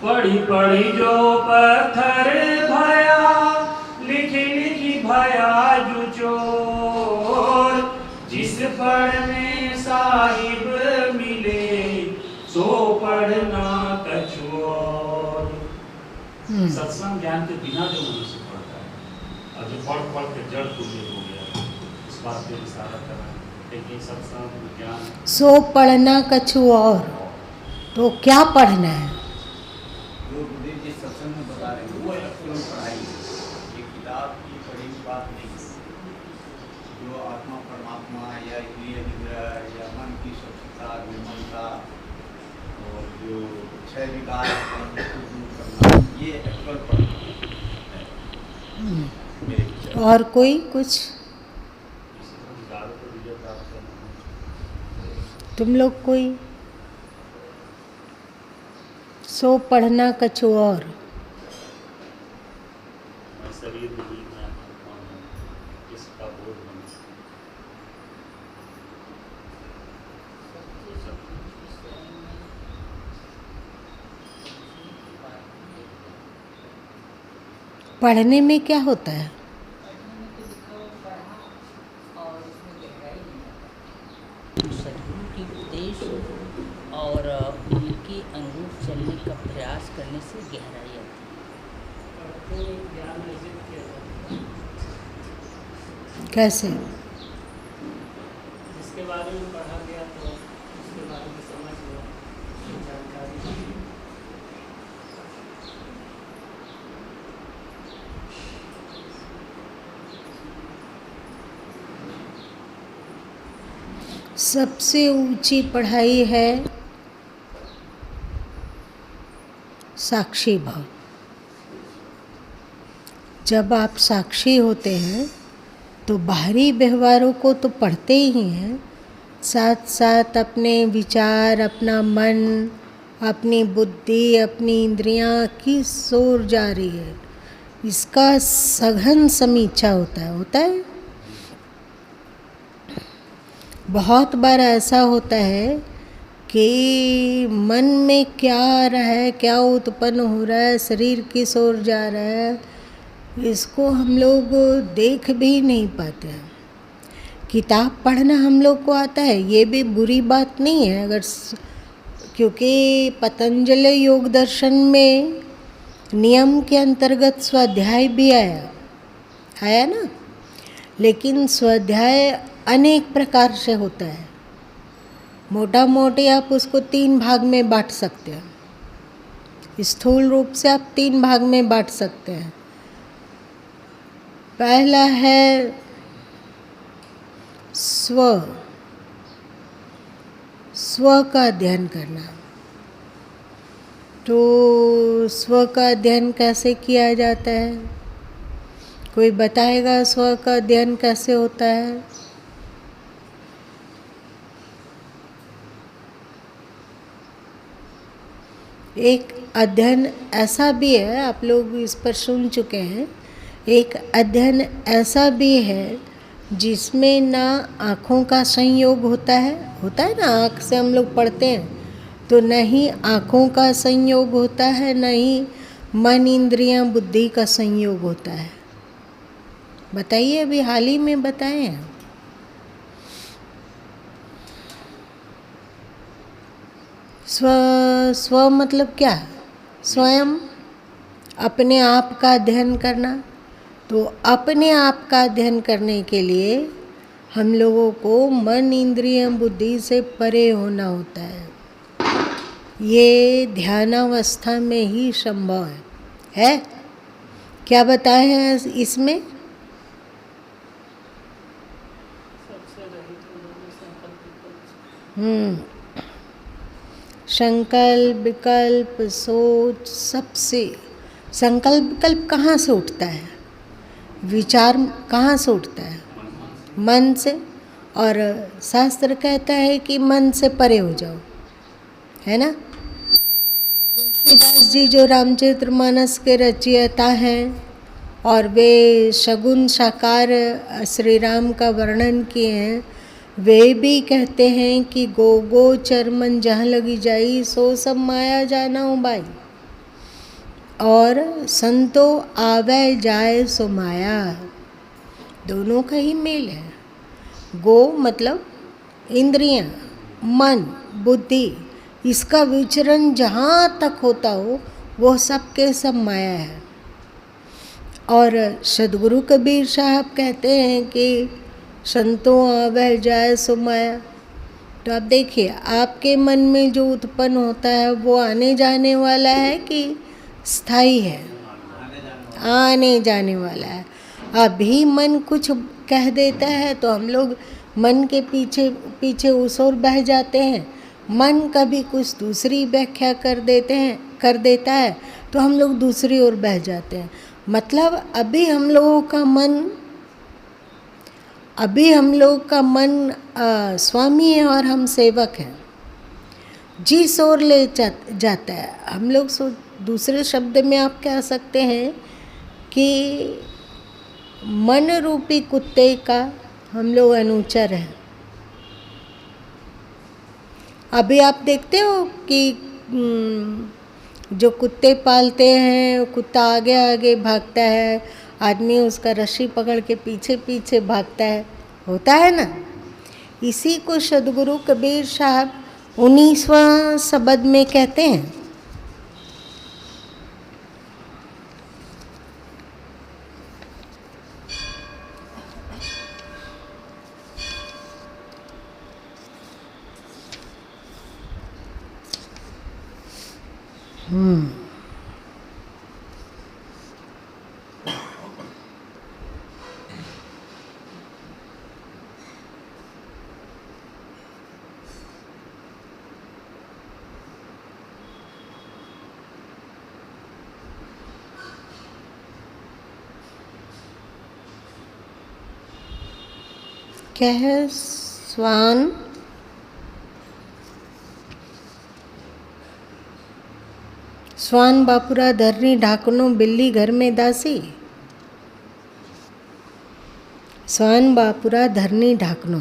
पढ़ी पढ़ी जो पत्थर भया, लिखी लिखी भया जो चोर। जिस पढ़ में साहिब मिले, सो पढ़ना कछु और। सत्संग ज्ञान के बिना जो मनुष्य पढ़ता है, और जो पढ़ पढ़ के जड़ पूर्ण हो गया, इस बात पे इशारा कर रहा है। लेकिन सत्संग ज्ञान सो पढ़ना कछु और, तो क्या पढ़ना है? जो गुरुदेव जी सत्संग में बता रहे हैं वो एक्चुअल पढ़ाई है, ये किताब की पढ़ी हुई बात नहीं है। जो आत्मा परमात्मा या इंद्रिय निग्रह या मन की स्वच्छता निर्मलता और जो क्षय विकार है उसको दूर करना, ये एक्चुअल पढ़ना है मेरे विचार। और कोई कुछ तुम लोग कोई? सो पढ़ना कछु और, शरीर में ही मैं आत्मा हूं, इसका बोध होना। पढ़ने में क्या होता है? सदगुरु की उपदेश और उनके अनुरूप चलने का प्रयास करने से गहराई आती है। कैसे? जिसके बारे में पढ़ा गया तो उसके बारे में समझ लिया, जानकारी। सबसे ऊंची पढ़ाई है साक्षी भाव। जब आप साक्षी होते हैं तो बाहरी व्यवहारों को तो पढ़ते ही हैं, साथ साथ अपने विचार, अपना मन, अपनी बुद्धि, अपनी इंद्रियां किस ओर जा रही है, इसका सघन समीक्षा होता है। बहुत बार ऐसा होता है कि मन में क्या आ रहा है, क्या उत्पन्न हो रहा है, शरीर किस ओर जा रहा है, इसको हम लोग देख भी नहीं पाते हैं। किताब पढ़ना हम लोग को आता है, ये भी बुरी बात नहीं है अगर, क्योंकि पतंजलि योग दर्शन में नियम के अंतर्गत स्वाध्याय भी आया ना। लेकिन स्वाध्याय अनेक प्रकार से होता है। मोटा मोटी आप उसको 3 भाग में बांट सकते हैं। स्थूल रूप से आप 3 भाग में बांट सकते हैं। पहला है स्व का अध्ययन करना। तो स्व का अध्ययन कैसे किया जाता है? कोई बताएगा स्व का अध्ययन कैसे होता है? एक अध्ययन ऐसा भी है, आप लोग इस पर सुन चुके हैं, एक अध्ययन ऐसा भी है जिसमें ना आँखों का संयोग होता है ना, आँख से हम लोग पढ़ते हैं, तो न ही आँखों का संयोग होता है, न ही मन, इंद्रियां, बुद्धि का संयोग होता है। बताइए, अभी हाल ही में बताए हैं। स्व मतलब क्या? स्वयं, अपने आप का अध्ययन करना। तो अपने आप का अध्ययन करने के लिए हम लोगों को मन, इंद्रिय, बुद्धि से परे होना होता है। ये ध्यानावस्था में ही संभव है? क्या बताए हैं इसमें? संकल्प, विकल्प, सोच, सबसे संकल्प विकल्प कहाँ से उठता है? विचार कहाँ से उठता है? मन से। और शास्त्र कहता है कि मन से परे हो जाओ, है ना। तुलसीदास जी जो रामचरितमानस के रचयिता हैं और वे सगुण साकार श्री राम का वर्णन किए हैं, वे भी कहते हैं कि गो गो चरमन जहाँ लगी जाई, सो सब माया जाना हो बाई। और संतो आवे जाए सो माया, दोनों का ही मेल है। गो मतलब इंद्रियां, मन, बुद्धि, इसका विचरण जहाँ तक होता हो वो सब के सब माया है। और सदगुरु कबीर साहब कहते हैं कि संतों आवे जाए सो माया। तो आप देखिए, आपके मन में जो उत्पन्न होता है वो आने जाने वाला है कि स्थायी है? आने जाने वाला है। अभी मन कुछ कह देता है तो हम लोग मन के पीछे पीछे उस ओर बह जाते हैं। मन कभी कुछ दूसरी व्याख्या कर देता है तो हम लोग दूसरी ओर बह जाते हैं। मतलब अभी हम लोगों का मन स्वामी है और हम सेवक हैं। जिस ओर ले जाता है हम लोग दूसरे शब्द में आप कह सकते हैं कि मन रूपी कुत्ते का हम लोग अनुचर हैं। अभी आप देखते हो कि जो कुत्ते पालते हैं, कुत्ता आगे आगे भागता है, आदमी उसका रस्सी पकड़ के पीछे पीछे भागता है, होता है ना। इसी को सदगुरु कबीर साहब 19वां शब्द में कहते हैं। क्या है? स्वान बापुरा धरनी ढाकनो, बिल्ली घर में दासी। स्वान बापुरा धरनी ढाकनो,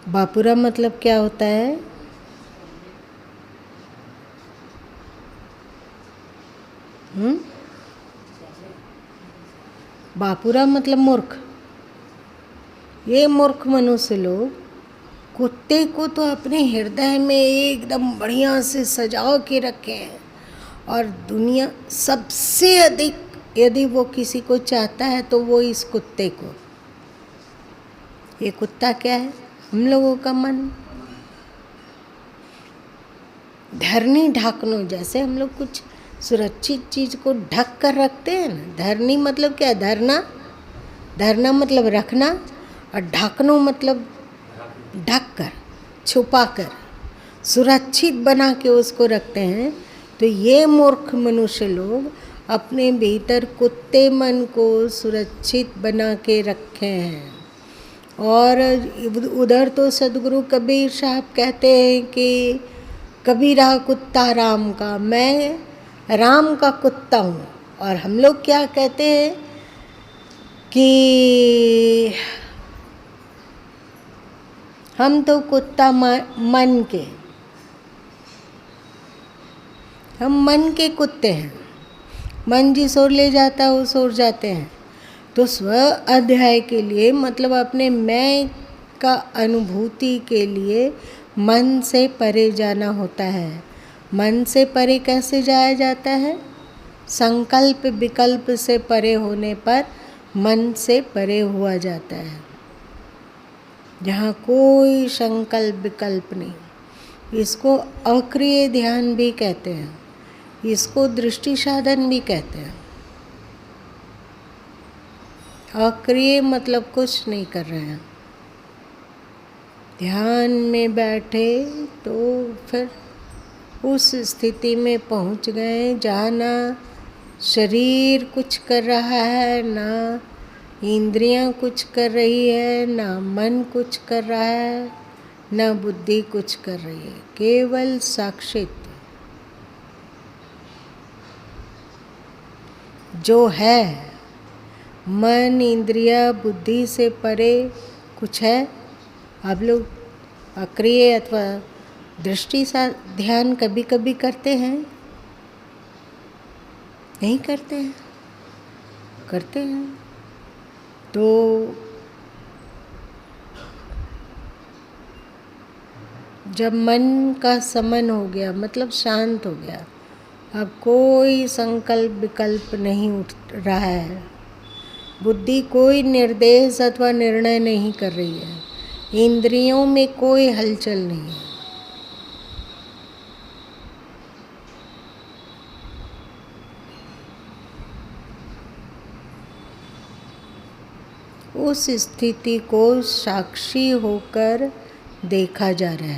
बापुरा मतलब क्या होता है? बापुरा मतलब मूर्ख। ये मूर्ख मनुष्य लोग कुत्ते को तो अपने हृदय में एकदम बढ़िया से सजा के रखे हैं, और दुनिया सबसे अधिक यदि वो किसी को चाहता है तो वो इस कुत्ते को। ये कुत्ता क्या है? हम लोगों का मन। धरनी ढाकनो, जैसे हम लोग कुछ सुरक्षित चीज को ढक कर रखते हैं ना। धरनी मतलब क्या? धरना। धरना मतलब रखना, और ढाकनो मतलब ढक कर, छुपा कर, सुरक्षित बना के उसको रखते हैं। तो ये मूर्ख मनुष्य लोग अपने भीतर कुत्ते मन को सुरक्षित बना के रखे हैं। और उधर तो सदगुरु कबीर साहब कहते हैं कि कबीरा कुत्ता राम का, मैं राम का कुत्ता हूँ। और हम लोग क्या कहते हैं कि हम तो कुत्ता मन के, हम मन के कुत्ते हैं। मन जिस ओर ले जाता है उस ओर जाते हैं। तो स्व अध्याय के लिए मतलब अपने मैं का अनुभूति के लिए मन से परे जाना होता है। मन से परे कैसे जाया जाता है? संकल्प विकल्प से परे होने पर मन से परे हुआ जाता है, जहाँ कोई संकल्प विकल्प नहीं। इसको अक्रिय ध्यान भी कहते हैं, इसको दृष्टि साधन भी कहते हैं। अक्रिय मतलब कुछ नहीं कर रहे हैं। ध्यान में बैठे तो फिर उस स्थिति में पहुंच गए जहाँ ना शरीर कुछ कर रहा है, ना इंद्रियां कुछ कर रही है, ना मन कुछ कर रहा है, ना बुद्धि कुछ कर रही है। केवल साक्षित जो है, मन इंद्रिया बुद्धि से परे कुछ है। आप लोग अक्रिय अथवा दृष्टि सा ध्यान कभी कभी करते हैं, नहीं करते हैं, करते हैं। तो जब मन का समन हो गया मतलब शांत हो गया, अब कोई संकल्प विकल्प नहीं उठ रहा है, बुद्धि कोई निर्देश अथवा निर्णय नहीं कर रही है, इंद्रियों में कोई हलचल नहीं है, उस स्थिति को साक्षी होकर देखा जा रहा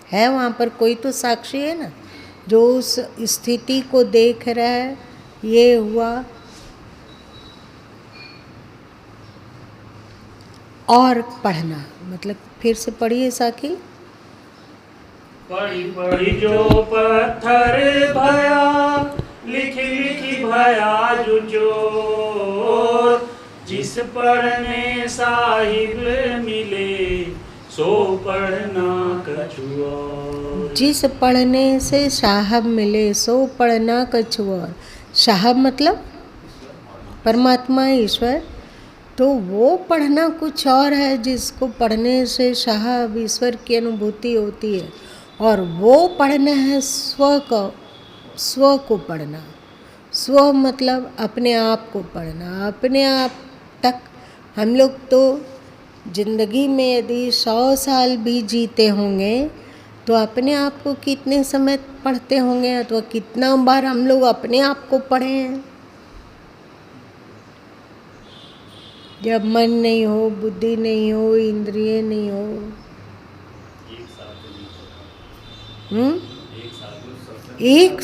है वहाँ पर कोई तो साक्षी है ना, जो उस स्थिति को देख रहा है। ये हुआ। और पढ़ना मतलब फिर से पढ़िए साकी। पढ़ी पढ़ी जो पत्थर भया, लिखी लिखी भया जो चोर, जिस पढ़ने साहिब मिले सो पढ़ना कछु और। जिस पढ़ने से साहब मिले सो पढ़ना कछु और। साहब मतलब परमात्मा ईश्वर, तो वो पढ़ना कुछ और है जिसको पढ़ने से साहब ईश्वर की अनुभूति होती है, और वो पढ़ना है स्व को पढ़ना। स्व मतलब अपने आप को पढ़ना, अपने आप तक। हम लोग तो जिंदगी में यदि 100 साल भी जीते होंगे तो अपने आप को कितने समय पढ़ते होंगे, अथवा कितना बार हम लोग अपने आप को पढ़े हैं। जब मन नहीं हो, बुद्धि नहीं हो, इंद्रिय नहीं हो, एक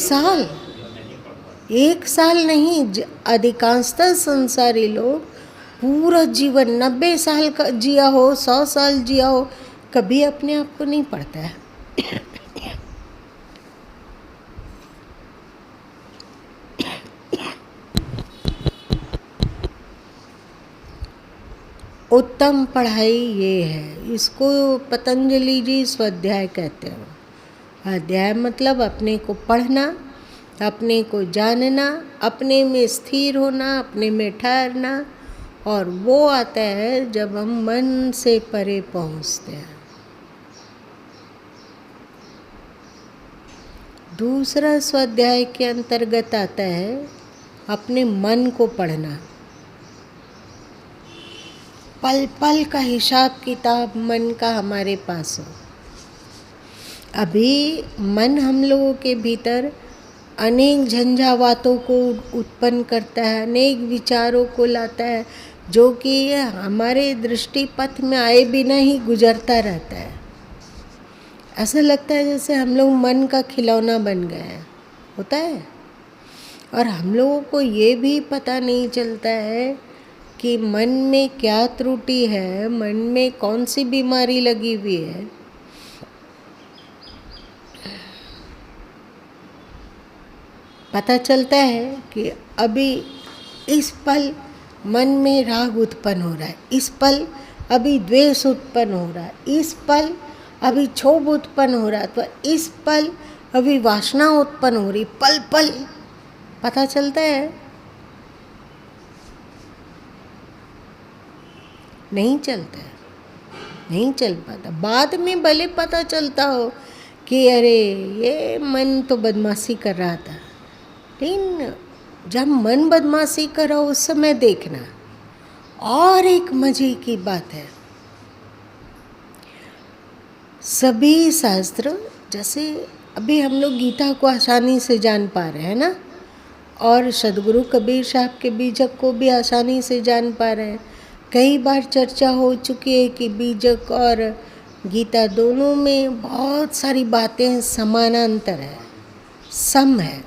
साल नहीं, अधिकांशतः संसारी लोग पूरा जीवन 90 साल का जिया हो, 100 साल जिया हो, कभी अपने आप को नहीं पढ़ता है। उत्तम पढ़ाई ये है, इसको पतंजलि जी स्वाध्याय कहते हैं। अध्याय मतलब अपने को पढ़ना, अपने को जानना, अपने में स्थिर होना, अपने में ठहरना, और वो आता है जब हम मन से परे पहुँचते हैं। दूसरा स्वाध्याय के अंतर्गत आता है अपने मन को पढ़ना। पल पल का हिसाब किताब मन का हमारे पास हो। अभी मन हम लोगों के भीतर अनेक झंझावातों को उत्पन्न करता है, अनेक विचारों को लाता है, जो कि हमारे दृष्टि पथ में आए बिना ही गुजरता रहता है। ऐसा लगता है जैसे हम लोग मन का खिलौना बन गए हैं, होता है। और हम लोगों को ये भी पता नहीं चलता है कि मन में क्या त्रुटि है, मन में कौन सी बीमारी लगी हुई है। पता चलता है कि अभी इस पल मन में राग उत्पन्न हो रहा है, इस पल अभी द्वेष उत्पन्न हो रहा है, इस पल अभी क्षोभ उत्पन्न हो रहा है, तो इस पल अभी वासना उत्पन्न हो रही। पल पल पता चलता है, नहीं चलता है, नहीं चल पाता। बाद में भले पता चलता हो कि अरे ये मन तो बदमाशी कर रहा था, लेकिन जब मन बदमाशी कर रहा हो उस समय देखना। और एक मजे की बात है, सभी शास्त्र, जैसे अभी हम लोग गीता को आसानी से जान पा रहे हैं ना, और सदगुरु कबीर साहब के बीजक को भी आसानी से जान पा रहे हैं। कई बार चर्चा हो चुकी है कि बीजक और गीता दोनों में बहुत सारी बातें समानांतर है, सम है।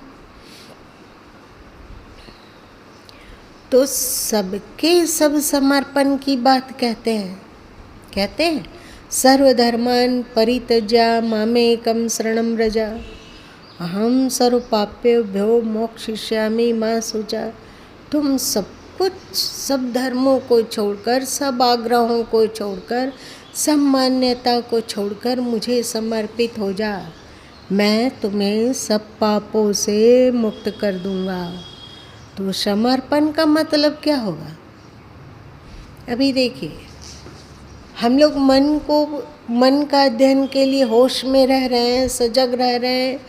तो सबके सब समर्पण की बात कहते हैं सर्वधर्मान् परित्यज्य मामेकं शरणं व्रज, अहम सर्वपापेभ्यो मोक्षयिष्यामि मा शुचा। तुम सब कुछ, सब धर्मों को छोड़कर, सब आग्रहों को छोड़कर सब मान्यता को छोड़कर मुझे समर्पित हो जा, मैं तुम्हें सब पापों से मुक्त कर दूंगा। तो समर्पण का मतलब क्या होगा? अभी देखिए, हम लोग मन का अध्ययन के लिए होश में रह रहे हैं, सजग रह रहे हैं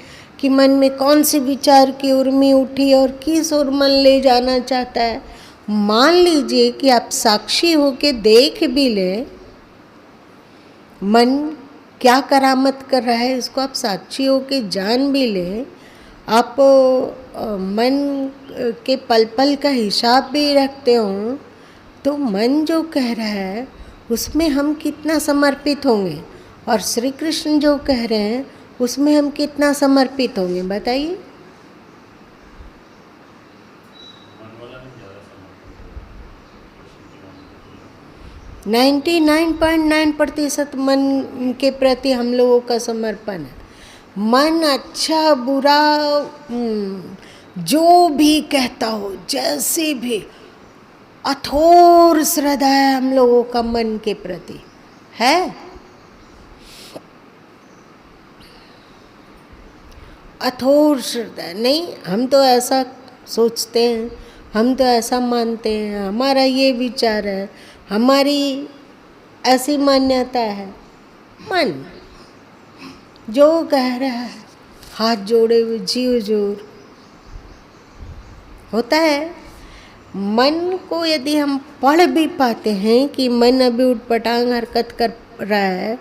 कि मन में कौन सी विचार की उर्मी उठी और किस ओर मन ले जाना चाहता है। मान लीजिए कि आप साक्षी होके देख भी ले मन क्या करामत कर रहा है, इसको आप साक्षी होके जान भी ले, आप मन के पल पल का हिसाब भी रखते हो, तो मन जो कह रहा है उसमें हम कितना समर्पित होंगे और श्री कृष्ण जो कह रहे हैं उसमें हम कितना समर्पित होंगे, बताइए। 99.9% मन के प्रति हम लोगों का समर्पण है। मन अच्छा बुरा जो भी कहता हो, जैसे भी, अथोर श्रद्धा है हम लोगों का मन के प्रति है। अथोर श्रद्धा नहीं, हम तो ऐसा सोचते हैं, हम तो ऐसा मानते हैं, हमारा ये विचार है, हमारी ऐसी मान्यता है। मन जो कह रहा है हाथ जोड़े हुए जीव जोर होता है। मन को यदि हम पढ़ भी पाते हैं कि मन अभी उठपटांग हरकत कर रहा है,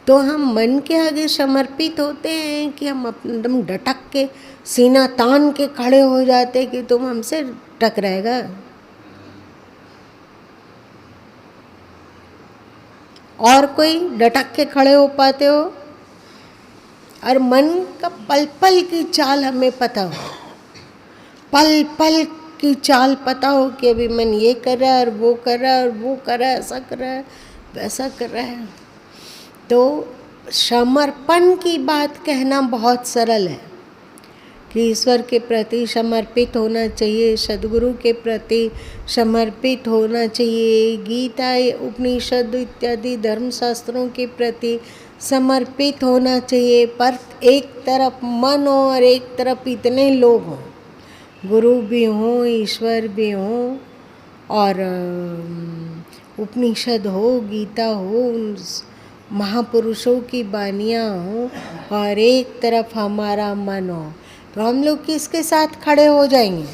तो हम मन के आगे समर्पित होते हैं कि हम एकदम डटक के सीना तान के खड़े हो जाते कि तुम हमसे टकराएगा। और कोई डटक के खड़े हो पाते हो? और मन का पल पल की चाल हमें पता हो, पल पल की चाल पता हो कि अभी मन ये कर रहा है और वो कर रहा है और वो कर रहा है, ऐसा कर रहा है वैसा कर रहा है। तो समर्पण की बात कहना बहुत सरल है कि ईश्वर के प्रति समर्पित होना चाहिए, सद्गुरु के प्रति समर्पित होना चाहिए, गीता उपनिषद इत्यादि धर्मशास्त्रों के प्रति समर्पित होना चाहिए। पर एक तरफ मन हो और एक तरफ इतने लोग हों, गुरु भी हों, ईश्वर भी हों, और उपनिषद हो, गीता हो, महापुरुषों की बानियाँ हों, और एक तरफ हमारा मन हो, तो हम लोग किसके साथ खड़े हो जाएंगे?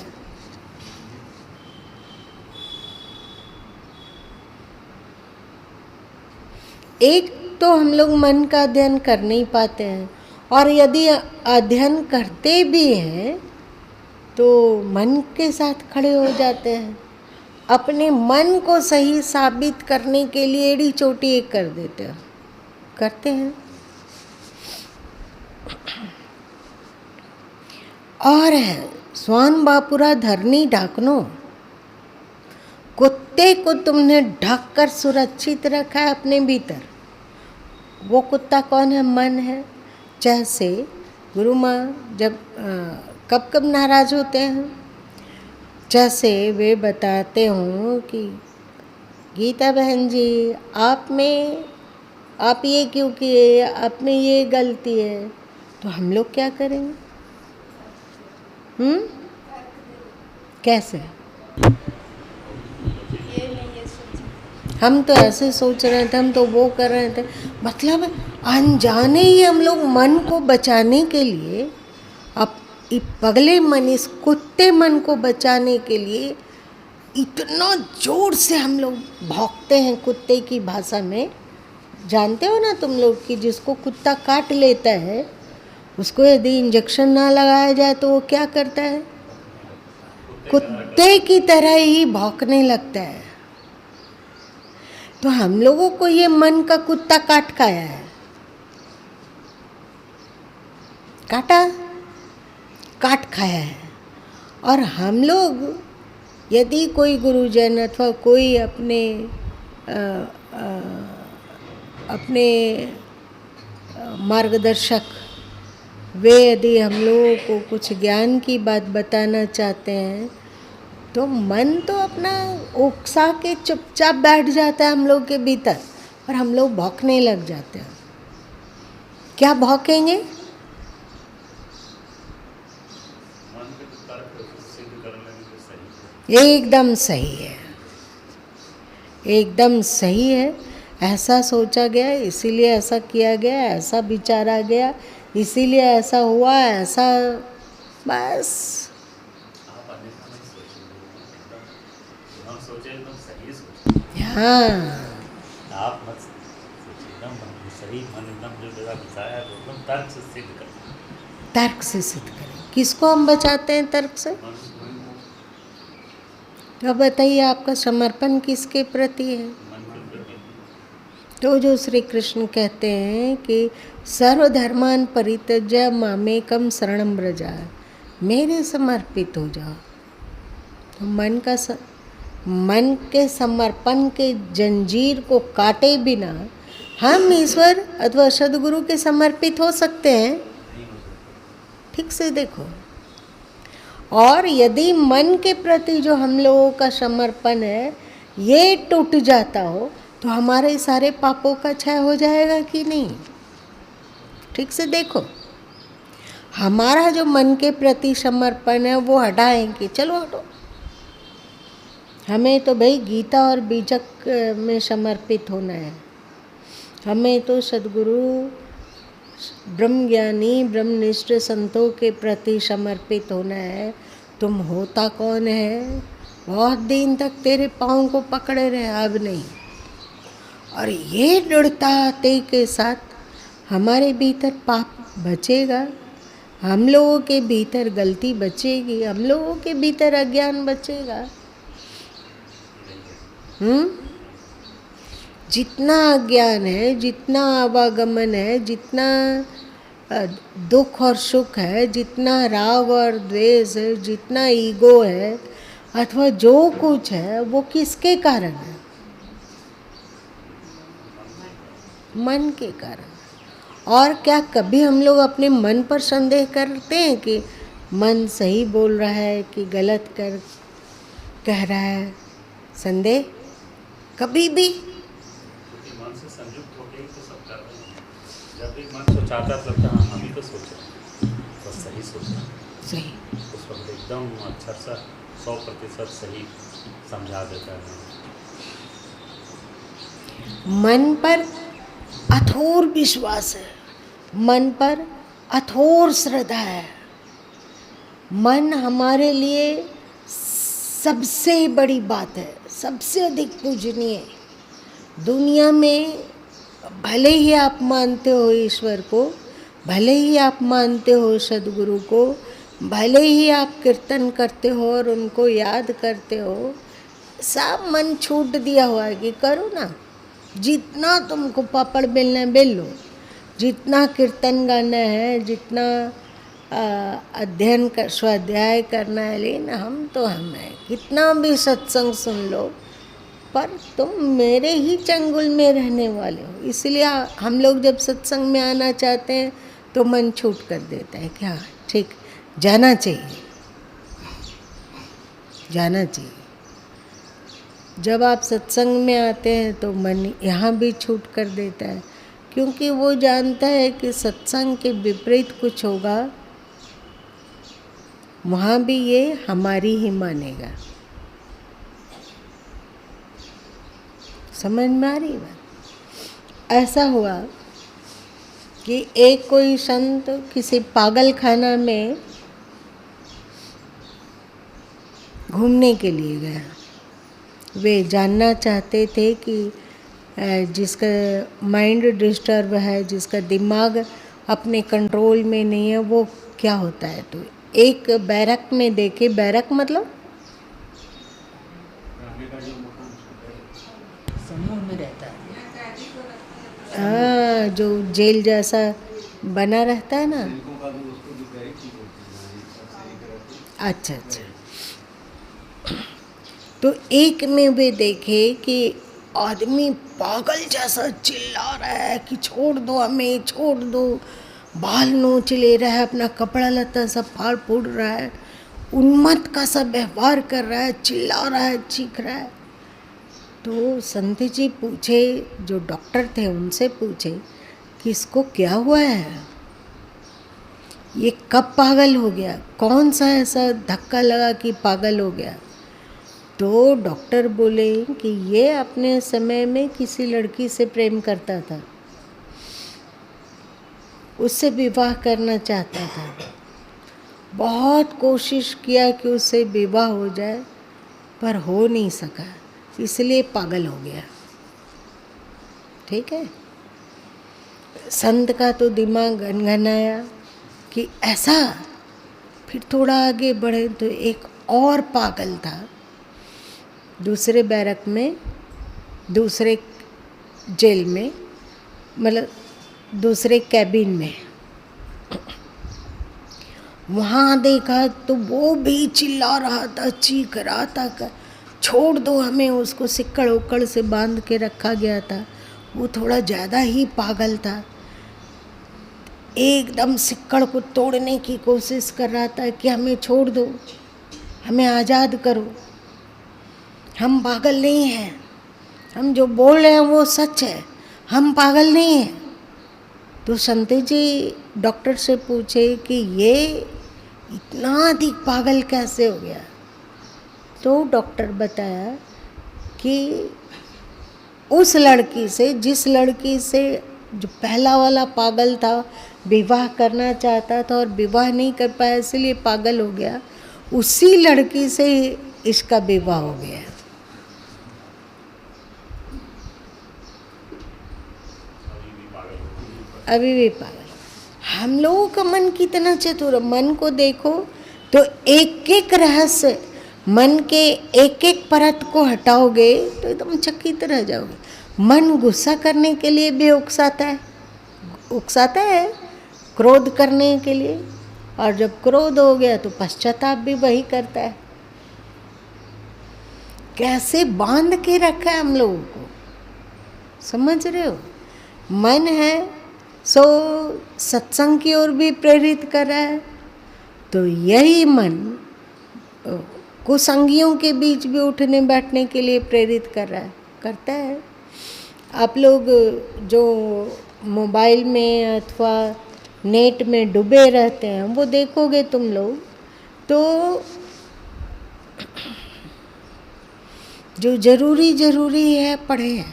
एक तो हम लोग मन का अध्ययन कर नहीं पाते हैं, और यदि अध्ययन करते भी हैं तो मन के साथ खड़े हो जाते हैं। अपने मन को सही साबित करने के लिए एड़ी चोटी एक कर देते हैं, करते हैं। और है स्वान बापुरा धरनी ढाकनो, कुत्ते को तुमने ढक कर सुरक्षित रखा है अपने भीतर। वो कुत्ता कौन है? मन है। जैसे गुरु माँ जब कब कब नाराज होते हैं, जैसे वे बताते हों कि गीता बहन जी आप ये क्यों किए, आप में ये गलती है, तो हम लोग क्या करेंगे? कैसे? हम तो ऐसे सोच रहे थे, हम तो वो कर रहे थे, मतलब अनजाने ही हम लोग मन को बचाने के लिए, अब पगले मन, इस कुत्ते मन को बचाने के लिए इतना जोर से हम लोग भौंकते हैं कुत्ते की भाषा में। जानते हो ना तुम लोग कि जिसको कुत्ता काट लेता है उसको यदि इंजेक्शन ना लगाया जाए तो वो क्या करता है? कुत्ते की तरह ही भौंकने लगता है। तो हम लोगों को ये मन का कुत्ता काट खाया है, काट खाया है। और हम लोग यदि कोई गुरुजन अथवा कोई अपने मार्गदर्शक, वे यदि हम लोगों को कुछ ज्ञान की बात बताना चाहते हैं, तो मन तो अपना उकसा के चुपचाप बैठ जाता है हम लोग के भीतर, और हम लोग भौंकने लग जाते हैं। क्या भौंकेंगे? एकदम सही है, एकदम सही है। ऐसा सोचा गया, इसीलिए ऐसा किया गया, ऐसा विचारा गया, इसीलिए ऐसा हुआ, ऐसा बस। हाँ, आप मत सोचिए, एकदम सही मन एकदम जो जगह बिताया है वो एकदम तर्क से सिद्ध कर। तर्क से सिद्ध करें। किसको हम बचाते हैं तर्क से? तो बताइए, आपका समर्पण किसके प्रति है? तो जो श्री कृष्ण कहते हैं कि सर्वधर्मान परित्यज्य मामेकम शरणं व्रज, मेरे समर्पित हो जाओ। तो मन के समर्पण के जंजीर को काटे बिना हम ईश्वर अथवा सद्गुरु के समर्पित हो सकते हैं? ठीक से देखो। और यदि मन के प्रति जो हम लोगों का समर्पण है ये टूट जाता हो तो हमारे सारे पापों का क्षय हो जाएगा कि नहीं? ठीक से देखो। हमारा जो मन के प्रति समर्पण है वो हटाएंगे, चलो हटो। हमें तो भाई गीता और बीजक में समर्पित होना है। हमें तो सद्गुरु ब्रह्मज्ञानी ब्रह्मनिष्ठ संतों के प्रति समर्पित होना है। तुम होता कौन है? बहुत दिन तक तेरे पाँव को पकड़े रहे, अब नहीं। और ये दृढ़ता के साथ हमारे भीतर पाप बचेगा, हम लोगों के भीतर गलती बचेगी, हम लोगों के भीतर अज्ञान बचेगा। जितना अज्ञान है, जितना आवागमन है, जितना दुख और सुख है, जितना राग और द्वेष है, जितना ईगो है अथवा जो कुछ है वो किसके कारण है? मन के कारण। और क्या कभी हम लोग अपने मन पर संदेह करते हैं कि मन सही बोल रहा है कि गलत कह रहा है? संदेह कभी भी? मन से संयुक्त होकर ही तो सब कर रहे हैं। जब भी मन सोचाता तब तो हम ही तो सोचे, बस सही सोचे, सही उस वक्त एकदम अच्छा सा 100% सही समझा देता है। मन पर अथोर विश्वास है, मन पर अथोर श्रद्धा है। मन हमारे लिए सबसे बड़ी बात है, सबसे अधिक पूजनीय। दुनिया में भले ही आप मानते हो ईश्वर को, भले ही आप मानते हो सद्गुरु को, भले ही आप कीर्तन करते हो और उनको याद करते हो, सब मन छूट दिया हुआ है कि करो ना, जितना तुमको पापड़ बेलना है बेल लो, जितना कीर्तन गाना है, जितना अध्ययन कर स्वाध्याय करना है, लेकिन हम तो हम हैं। कितना भी सत्संग सुन लो पर तुम मेरे ही चंगुल में रहने वाले हो। इसलिए हम लोग जब सत्संग में आना चाहते हैं तो मन छूट कर देता है, क्या ठीक जाना चाहिए, जाना चाहिए। जब आप सत्संग में आते हैं तो मन यहाँ भी छूट कर देता है, क्योंकि वो जानता है कि सत्संग के विपरीत कुछ होगा, वहाँ भी ये हमारी ही मानेगा। समझ में आ रही बात? ऐसा हुआ कि एक कोई संत किसी पागल खाना में घूमने के लिए गया। वे जानना चाहते थे कि जिसका माइंड डिस्टर्ब है, जिसका दिमाग अपने कंट्रोल में नहीं है, वो क्या होता है। तो एक बैरक में देखे, बैरक मतलब समूह में रहता है। हाँ, जो जेल जैसा बना रहता है ना। अच्छा अच्छा। तो एक में वे देखे कि आदमी पागल जैसा चिल्ला रहा है कि छोड़ दो हमें, छोड़ दो, बाल नोच ले रहा है, अपना कपड़ा लत्ता सब फाड़ फूड़ रहा है, उन्मत्त का सब व्यवहार कर रहा है, चिल्ला रहा है, चीख रहा है। तो संत जी पूछे, जो डॉक्टर थे उनसे पूछे कि इसको क्या हुआ है, ये कब पागल हो गया, कौन सा ऐसा धक्का लगा कि पागल हो गया। तो डॉक्टर बोले कि ये अपने समय में किसी लड़की से प्रेम करता था, उससे विवाह करना चाहता था, बहुत कोशिश किया कि उससे विवाह हो जाए पर हो नहीं सका, इसलिए पागल हो गया। ठीक है। संत का तो दिमाग गनगनाया कि ऐसा। फिर थोड़ा आगे बढ़े तो एक और पागल था, दूसरे बैरक में, दूसरे जेल में, मतलब दूसरे कैबिन में। वहाँ देखा तो वो भी चिल्ला रहा था, चीख रहा था कि छोड़ दो हमें। उसको सिक्कड़ उक्कड़ से बांध के रखा गया था। वो थोड़ा ज़्यादा ही पागल था, एकदम सिक्कड़ को तोड़ने की कोशिश कर रहा था कि हमें छोड़ दो, हमें आज़ाद करो, हम पागल नहीं हैं, हम जो बोल रहे हैं वो सच है, हम पागल नहीं हैं। तो संत जी डॉक्टर से पूछे कि ये इतना अधिक पागल कैसे हो गया। तो डॉक्टर बताया कि उस लड़की से, जिस लड़की से जो पहला वाला पागल था, विवाह करना चाहता था और विवाह नहीं कर पाया इसलिए पागल हो गया, उसी लड़की से इसका विवाह हो गया। अभी भी पागल। हम लोगों का मन कितना चतुर है। मन को देखो तो एक एक रहस्य, मन के एक एक परत को हटाओगे तो एकदम चकित रह जाओगे। मन गुस्सा करने के लिए भी उकसाता है, क्रोध करने के लिए, और जब क्रोध हो गया तो पश्चाताप भी वही करता है। कैसे बांध के रखा है हम लोगों को, समझ रहे हो। मन है सो सत्संग की ओर भी प्रेरित कर रहा है, तो यही मन कुसंगियों के बीच भी उठने बैठने के लिए प्रेरित करता है। आप लोग जो मोबाइल में अथवा नेट में डूबे रहते हैं, वो देखोगे तुम लोग तो जो जरूरी है पढ़े,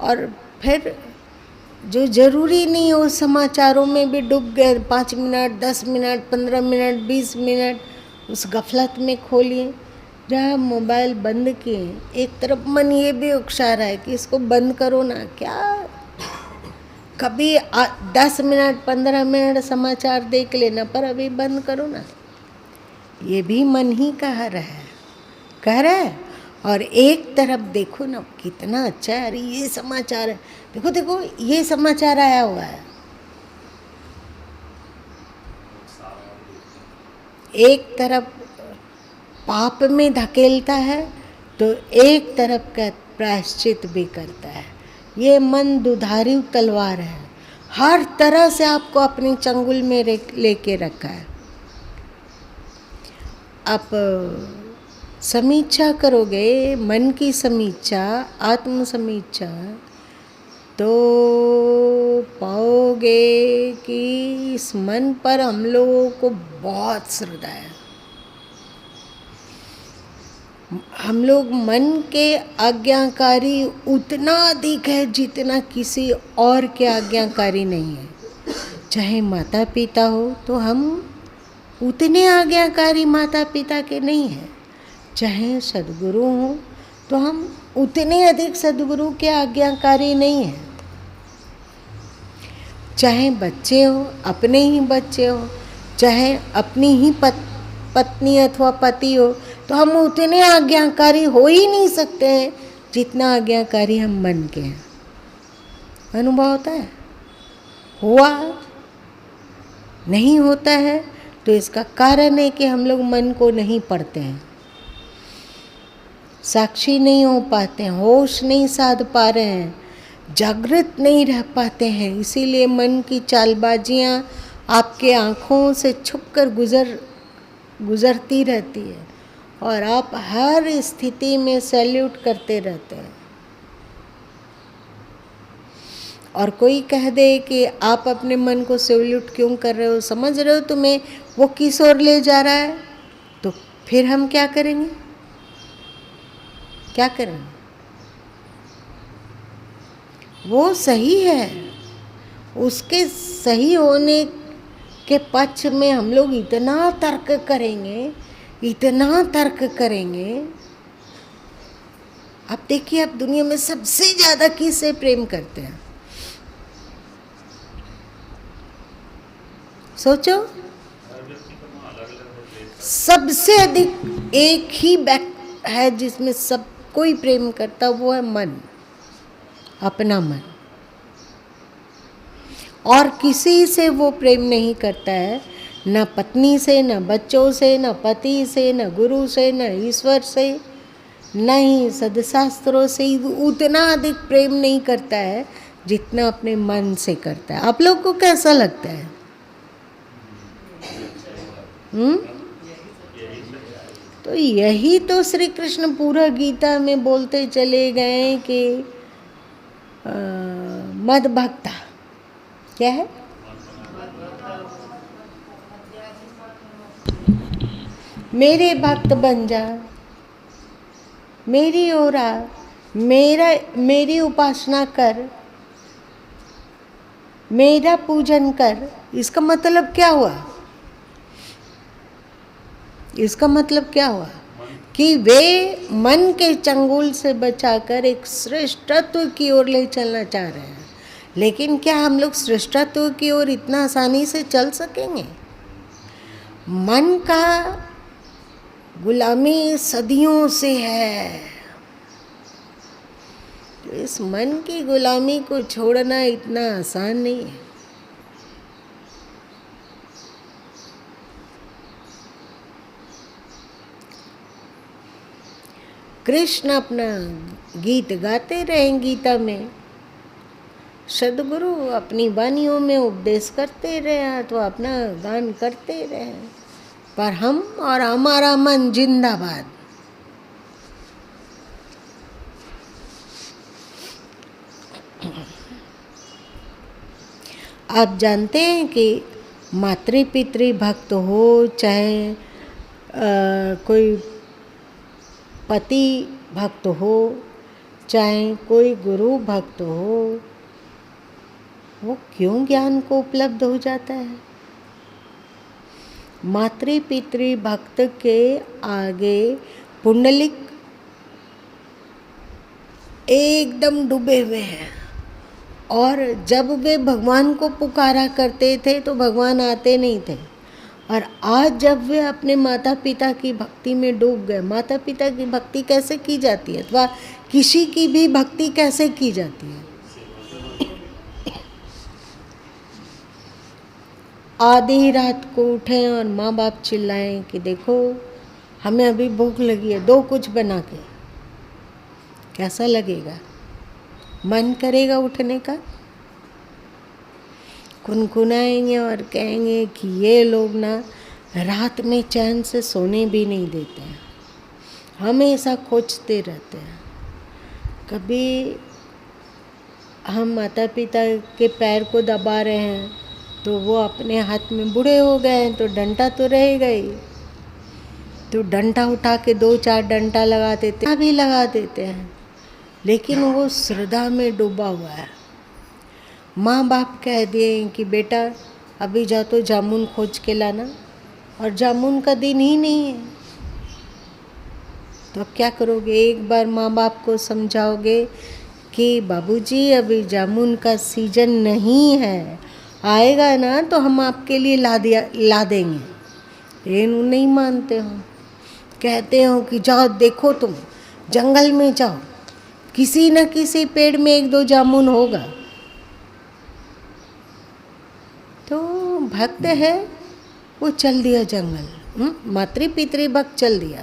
और फिर जो जरूरी नहीं हो समाचारों में भी डूब गए। 5 मिनट, 10 मिनट, 15 मिनट, 20 मिनट उस गफलत में खोलिए। जहाँ मोबाइल बंद किए, एक तरफ मन ये भी उकसा रहा है कि इसको बंद करो ना, क्या कभी 10 मिनट 15 मिनट समाचार देख लेना, पर अभी बंद करो ना। ये भी मन ही कह रहा है। और एक तरफ देखो ना, कितना अच्छा है, अरे ये समाचार है, देखो ये समाचार आया हुआ है। एक तरफ पाप में धकेलता है तो एक तरफ का प्रायश्चित भी करता है। ये मन दुधारी तलवार है, हर तरह से आपको अपनी चंगुल में लेके रखा है। आप समीक्षा करोगे, मन की समीक्षा, आत्म समीक्षा, तो पाओगे कि इस मन पर हम लोगों को बहुत श्रद्धा है। हम लोग मन के आज्ञाकारी उतना अधिक है जितना किसी और के आज्ञाकारी नहीं है। चाहे माता पिता हो तो हम उतने आज्ञाकारी माता पिता के नहीं हैं। चाहे सद्गुरु हो तो हम उतने अधिक सद्गुरु के आज्ञाकारी नहीं हैं। चाहे बच्चे हो, अपने ही बच्चे हो, चाहे अपनी ही पत्नी अथवा पति हो, तो हम उतने आज्ञाकारी हो ही नहीं सकते हैं जितना आज्ञाकारी हम मन के हैं। अनुभव होता है? हुआ नहीं होता है तो इसका कारण है कि हम लोग मन को नहीं पढ़ते हैं, साक्षी नहीं हो पाते हैं, होश नहीं साध पा रहे हैं, जागृत नहीं रह पाते हैं। इसीलिए मन की चालबाजियाँ आपके आँखों से छुपकर गुजरती रहती है और आप हर स्थिति में सैल्यूट करते रहते हैं। और कोई कह दे कि आप अपने मन को सैल्यूट क्यों कर रहे हो, समझ रहे हो तुम्हें वो किस ओर ले जा रहा है, तो फिर हम क्या करेंगे, क्या करेंगे? वो सही है, उसके सही होने के पक्ष में हम लोग इतना तर्क करेंगे, इतना तर्क करेंगे। आप देखिए, आप दुनिया में सबसे ज्यादा किससे प्रेम करते हैं? सोचो, हर व्यक्ति का अलग अलग है। सबसे अधिक एक ही व्यक्ति है जिसमें सब कोई प्रेम करता, वो है मन, अपना मन। और किसी से वो प्रेम नहीं करता है, न पत्नी से, न बच्चों से, न पति से, न गुरु से, न ईश्वर से, न ही सदशास्त्रों से। उतना अधिक प्रेम नहीं करता है जितना अपने मन से करता है। आप लोग को कैसा लगता है? तो यही तो श्री कृष्ण पूरा गीता में बोलते चले गए कि मद भक्ता क्या है? मेरे भक्त बन जा, मेरी ओर आ, मेरी उपासना कर, मेरा पूजन कर। इसका मतलब क्या हुआ? इसका मतलब क्या हुआ कि वे मन के चंगुल से बचाकर एक श्रेष्ठत्व की ओर ले चलना चाह रहे हैं। लेकिन क्या हम लोग श्रेष्ठत्व की ओर इतना आसानी से चल सकेंगे? मन का गुलामी सदियों से है। तो इस मन की गुलामी को छोड़ना इतना आसान नहीं है। कृष्ण अपना गीत गाते रहे गीता में, सदगुरु अपनी वाणियों में उपदेश करते रहे अथवा अपना गान करते रहे, पर हम और हमारा मन जिंदाबाद। आप जानते हैं कि मातृ पितृ भक्त हो, चाहे कोई पति भक्त हो, चाहे कोई गुरु भक्त हो, वो क्यों ज्ञान को उपलब्ध हो जाता है? मातृ पितृ भक्त के आगे पुंडलिक एकदम डूबे हुए हैं, और जब वे भगवान को पुकारा करते थे तो भगवान आते नहीं थे। और आज जब वे अपने माता पिता की भक्ति में डूब गए, माता पिता की भक्ति कैसे की जाती है अथवा किसी की भी भक्ति कैसे की जाती है? आधी रात को उठें और माँ बाप चिल्लाएं कि देखो हमें अभी भूख लगी है, दो कुछ बना के। कैसा लगेगा? मन करेगा उठने का? कुनकुनाएंगे और कहेंगे कि ये लोग ना रात में चैन से सोने भी नहीं देते हैं, हमेशा खोजते रहते हैं। कभी हम माता पिता के पैर को दबा रहे हैं तो वो अपने हाथ में बूढ़े हो गए हैं तो डंडा तो रहेगा ही, तो डंडा उठा के 2-4 डंडा लगा देते भी लगा देते हैं, लेकिन वो श्रद्धा में डूबा हुआ है। माँ बाप कह दिए कि बेटा अभी जा तो जामुन खोज के लाना, और जामुन का दिन ही नहीं है, तो अब क्या करोगे? एक बार माँ बाप को समझाओगे कि बाबूजी अभी जामुन का सीजन नहीं है, आएगा ना तो हम आपके लिए ला देंगे। लेकिन नहीं मानते हो, कहते हो कि जाओ देखो, तुम जंगल में जाओ, किसी न किसी पेड़ में 1-2 जामुन होगा। तो भक्त है वो चल दिया जंगल, मातृ पितृ भक्त चल दिया।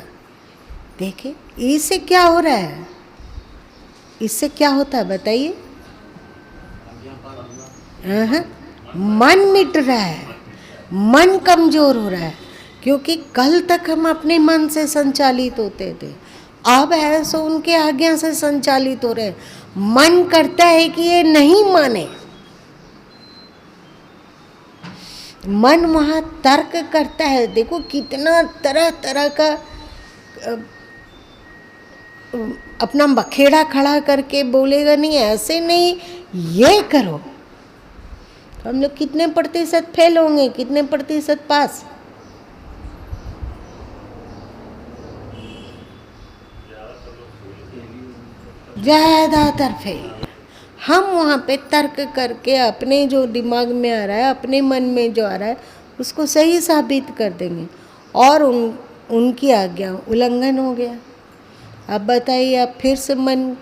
देखे इससे क्या हो रहा है? इससे क्या होता है बताइए? मन मिट रहा है, मन कमजोर हो रहा है, क्योंकि कल तक हम अपने मन से संचालित होते थे, अब ऐसा उनके आज्ञा से संचालित हो रहे। मन करता है कि ये नहीं माने, मन वहाँ तर्क करता है। देखो कितना तरह तरह का अपना बखेड़ा खड़ा करके बोलेगा, नहीं ऐसे नहीं, ये करो। तो हम लोग कितने प्रतिशत फेल होंगे, कितने प्रतिशत पास? ज़्यादातर फेल। हम वहाँ पे तर्क करके अपने जो दिमाग में आ रहा है, अपने मन में जो आ रहा है, उसको सही साबित कर देंगे और उनकी आज्ञा उल्लंघन हो गया। अब बताइए, आप फिर से मन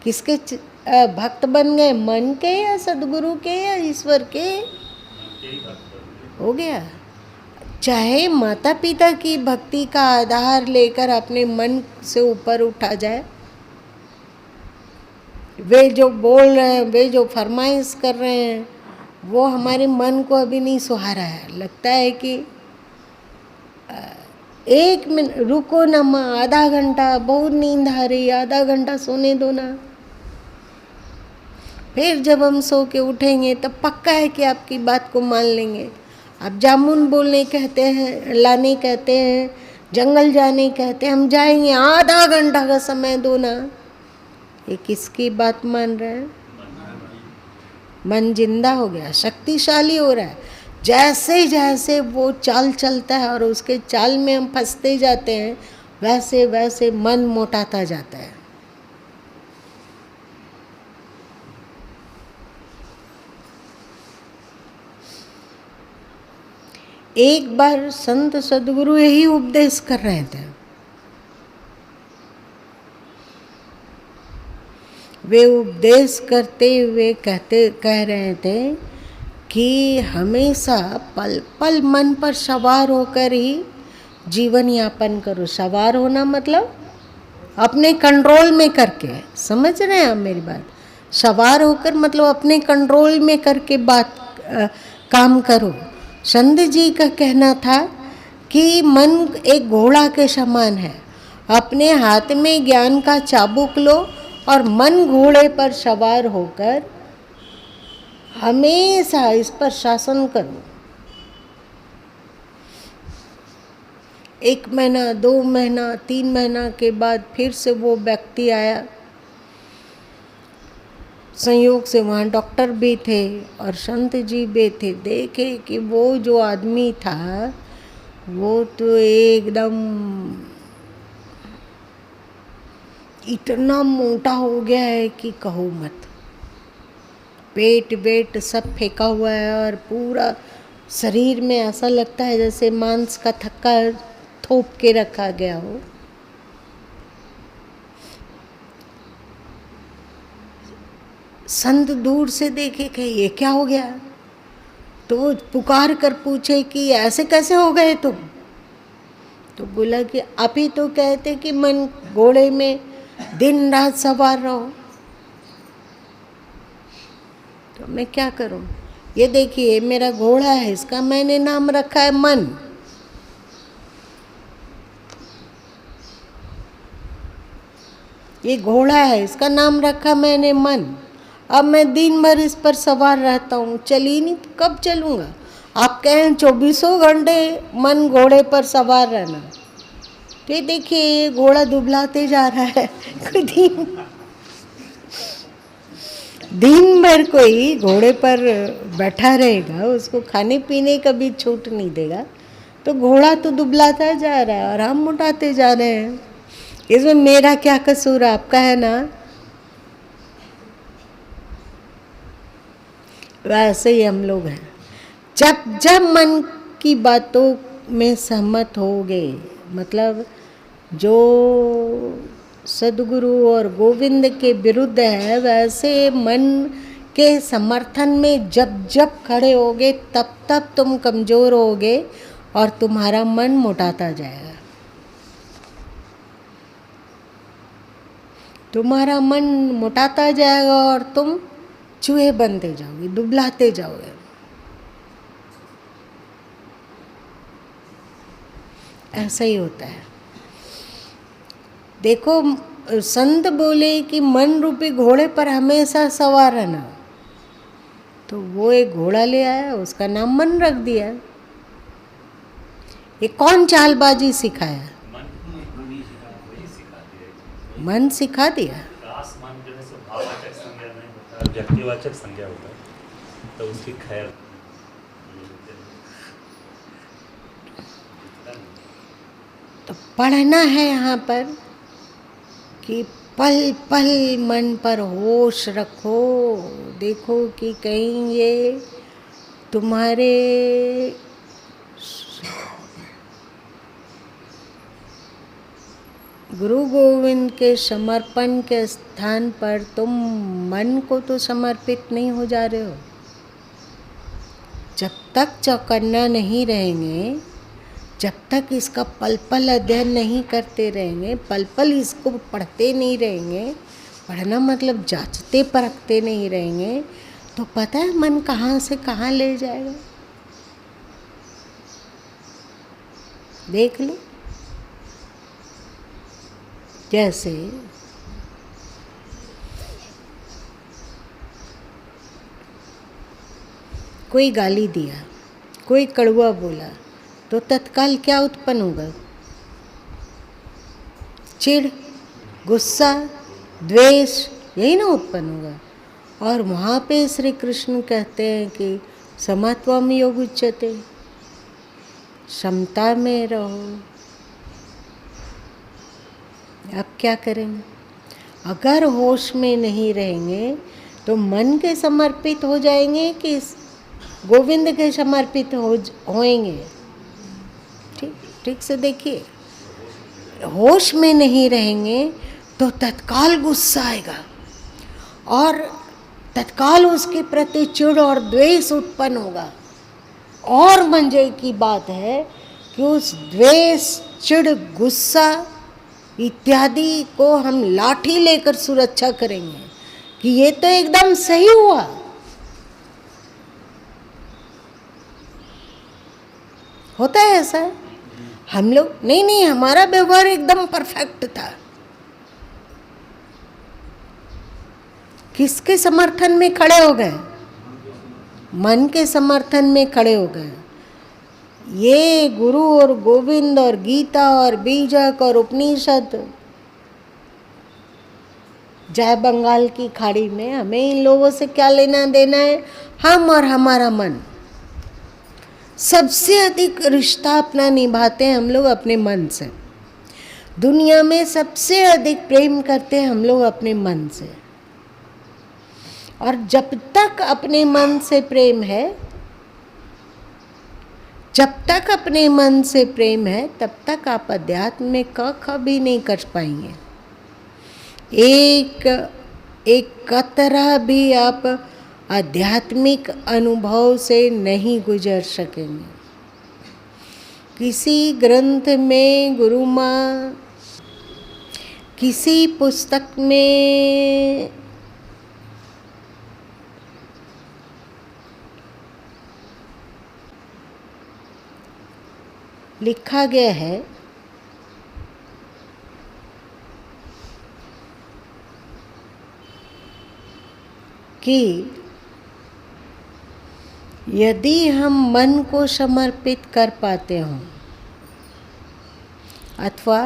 किसके भक्त बन गए? मन के या सदगुरु के या ईश्वर के? हो गया। चाहे माता पिता की भक्ति का आधार लेकर अपने मन से ऊपर उठा जाए, वे जो बोल रहे हैं, वे जो फरमाइश कर रहे हैं, वो हमारे मन को अभी नहीं सुहारा है। लगता है कि 1 मिनट रुको ना माँ, आधा घंटा, बहुत नींद आ रही, आधा घंटा सोने दो ना। फिर जब हम सो के उठेंगे तब पक्का है कि आपकी बात को मान लेंगे। आप जामुन बोलने कहते हैं, लाने कहते हैं, जंगल जाने कहते हैं, हम जाएंगे, आधा घंटा का समय दो ना। ये किसकी बात मान रहे हैं? मन जिंदा हो गया, शक्तिशाली हो रहा है। जैसे जैसे वो चाल चलता है और उसके चाल में हम फंसते जाते हैं, वैसे वैसे मन मोटाता जाता है। एक बार संत सदगुरु यही उपदेश कर रहे थे। वे उपदेश करते हुए कह रहे थे कि हमेशा पल पल मन पर सवार होकर ही जीवन यापन करो। सवार होना मतलब अपने कंट्रोल में करके, समझ रहे हैं आप मेरी बात? सवार होकर मतलब अपने कंट्रोल में करके काम करो। संत जी का कहना था कि मन एक घोड़ा के समान है। अपने हाथ में ज्ञान का चाबुक लो और मन घोड़े पर सवार होकर हमेशा इस पर शासन करो। 1 महीना, 2 महीना, 3 महीना के बाद फिर से वो व्यक्ति आया। संयोग से वहाँ डॉक्टर भी थे और संत जी भी थे। देखे कि वो जो आदमी था वो तो एकदम इतना मोटा हो गया है कि कहो मत। पेट वेट सब फेंका हुआ है और पूरा शरीर में ऐसा लगता है जैसे मांस का थक्का थोप के रखा गया हो। संत दूर से देखे कि ये क्या हो गया, तो वो पुकार कर पूछे कि ऐसे कैसे हो गए तुम? तो बोला कि आप ही तो कहते कि मन घोड़े में दिन रात सवार रहो। तो मैं क्या करूं? ये देखिए मेरा घोड़ा है, इसका मैंने नाम रखा है मन। ये घोड़ा है, इसका नाम रखा मैंने मन। अब मैं दिन भर इस पर सवार रहता हूँ, चली नहीं तो कब चलूँगा? आप कहें 24 घंटे मन घोड़े पर सवार रहना, तो देखिए ये घोड़ा दुबलाते जा रहा है। दिन भर कोई घोड़े पर बैठा रहेगा, उसको खाने पीने का भी छूट नहीं देगा, तो घोड़ा तो दुबलाता जा रहा है और हम मोटाते जा रहे हैं। इसमें मेरा क्या कसूर? आपका है ना। वैसे ही हम लोग हैं। जब जब मन की बातों में सहमत हो गए, मतलब जो सदगुरु और गोविंद के विरुद्ध है, वैसे मन के समर्थन में जब जब खड़े होगे तब तब तुम कमज़ोर होगे और तुम्हारा मन मोटाता जाएगा। तुम्हारा मन मोटाता जाएगा और तुम चूहे बनते जाओगे, दुबलाते जाओगे। ऐसा ही होता है। देखो संत बोले कि मन रूपी घोड़े पर हमेशा सवार रहना, तो वो एक घोड़ा ले आया, उसका नाम मन रख दिया। ये कौन चालबाजी सिखाया? मन सिखा दिया। रास मन जो है सो भाववाचक संज्ञा नहीं होता, व्यक्तिवाचक संज्ञा होता है, तो उसकी खैर तो पढ़ना है यहाँ पर कि पल पल मन पर होश रखो, देखो कि कहीं ये तुम्हारे गुरु गोविंद के समर्पण के स्थान पर तुम मन को तो समर्पित नहीं हो जा रहे हो। जब तक चौकन्ना नहीं रहेंगे, जब तक इसका पल पल अध्ययन नहीं करते रहेंगे, पल पल इसको पढ़ते नहीं रहेंगे, पढ़ना मतलब जांचते परखते नहीं रहेंगे, तो पता है मन कहाँ से कहाँ ले जाएगा। देख लो, जैसे कोई गाली दिया, कोई कड़वा बोला, तो तत्काल क्या उत्पन्न होगा? चिढ़, गुस्सा, द्वेष, यही ना उत्पन्न होगा। और वहाँ पे श्री कृष्ण कहते हैं कि समत्वम योग उच्यते, समता में रहो। अब क्या करेंगे? अगर होश में नहीं रहेंगे तो मन के समर्पित हो जाएंगे कि गोविंद के समर्पित होएंगे। ठीक से देखिए, होश में नहीं रहेंगे तो तत्काल गुस्सा आएगा और तत्काल उसके प्रति चिढ़ और द्वेष उत्पन्न होगा। और मजे की बात है कि उस द्वेष, चिढ़, गुस्सा इत्यादि को हम लाठी लेकर सुरक्षा करेंगे कि ये तो एकदम सही हुआ। होता है ऐसा? हम लोग नहीं, हमारा व्यवहार एकदम परफेक्ट था। किसके समर्थन में खड़े हो गए? मन के समर्थन में खड़े हो गए। ये गुरु और गोविंद और गीता और बीजक और उपनिषद, जय बंगाल की खाड़ी में, हमें इन लोगों से क्या लेना देना है? हम और हमारा मन। सबसे अधिक रिश्ता अपना निभाते हैं हम लोग अपने मन से। दुनिया में सबसे अधिक प्रेम करते हैं हम लोग अपने मन से। और जब तक अपने मन से प्रेम है, जब तक अपने मन से प्रेम है, तब तक आप अध्यात्म में कभी नहीं कर पाएंगे। एक कतरा भी आप आध्यात्मिक अनुभव से नहीं गुजर सकेंगे। किसी ग्रंथ में गुरु माँ, किसी पुस्तक में लिखा गया है कि यदि हम मन को समर्पित कर पाते हों अथवा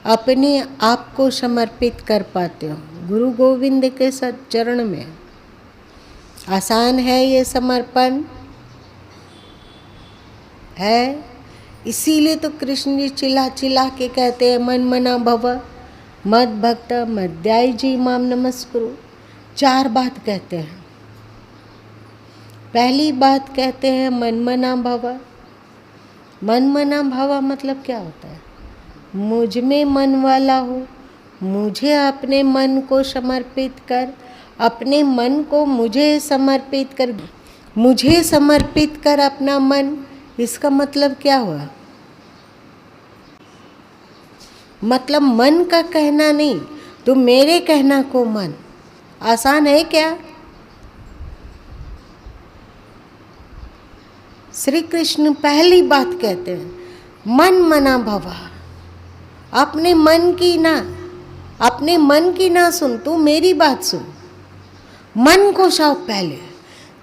अपने आप को समर्पित कर पाते हो गुरु गोविंद के चरण में, आसान है ये समर्पण है। इसीलिए तो कृष्ण जी चिल्ला चिल्ला के कहते हैं मन मना भव मद भक्त मध्याय जी माम नमस्कुरु। 4 बात कहते हैं। पहली बात कहते हैं मन मना भव। मन मना भव मतलब क्या होता है? मुझ में मन वाला हो, मुझे अपने मन को समर्पित कर, अपने मन को मुझे समर्पित कर, मुझे समर्पित कर अपना मन। इसका मतलब क्या हुआ? मतलब मन का कहना नहीं, तो मेरे कहना को मन। आसान है क्या? श्री कृष्ण पहली बात कहते हैं मन मना भवा। अपने मन की ना, अपने मन की ना सुन, तू मेरी बात सुन। मन को सौंप पहले।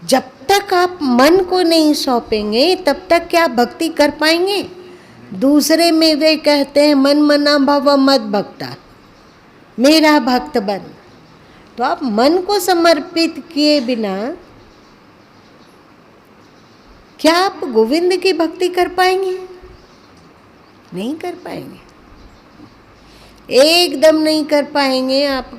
जब तक आप मन को नहीं सौंपेंगे तब तक क्या भक्ति कर पाएंगे? दूसरे में वे कहते हैं मन मना भव मत भक्ता, मेरा भक्त बन। तो आप मन को समर्पित किए बिना क्या आप गोविंद की भक्ति कर पाएंगे? नहीं कर पाएंगे, एकदम नहीं कर पाएंगे। आप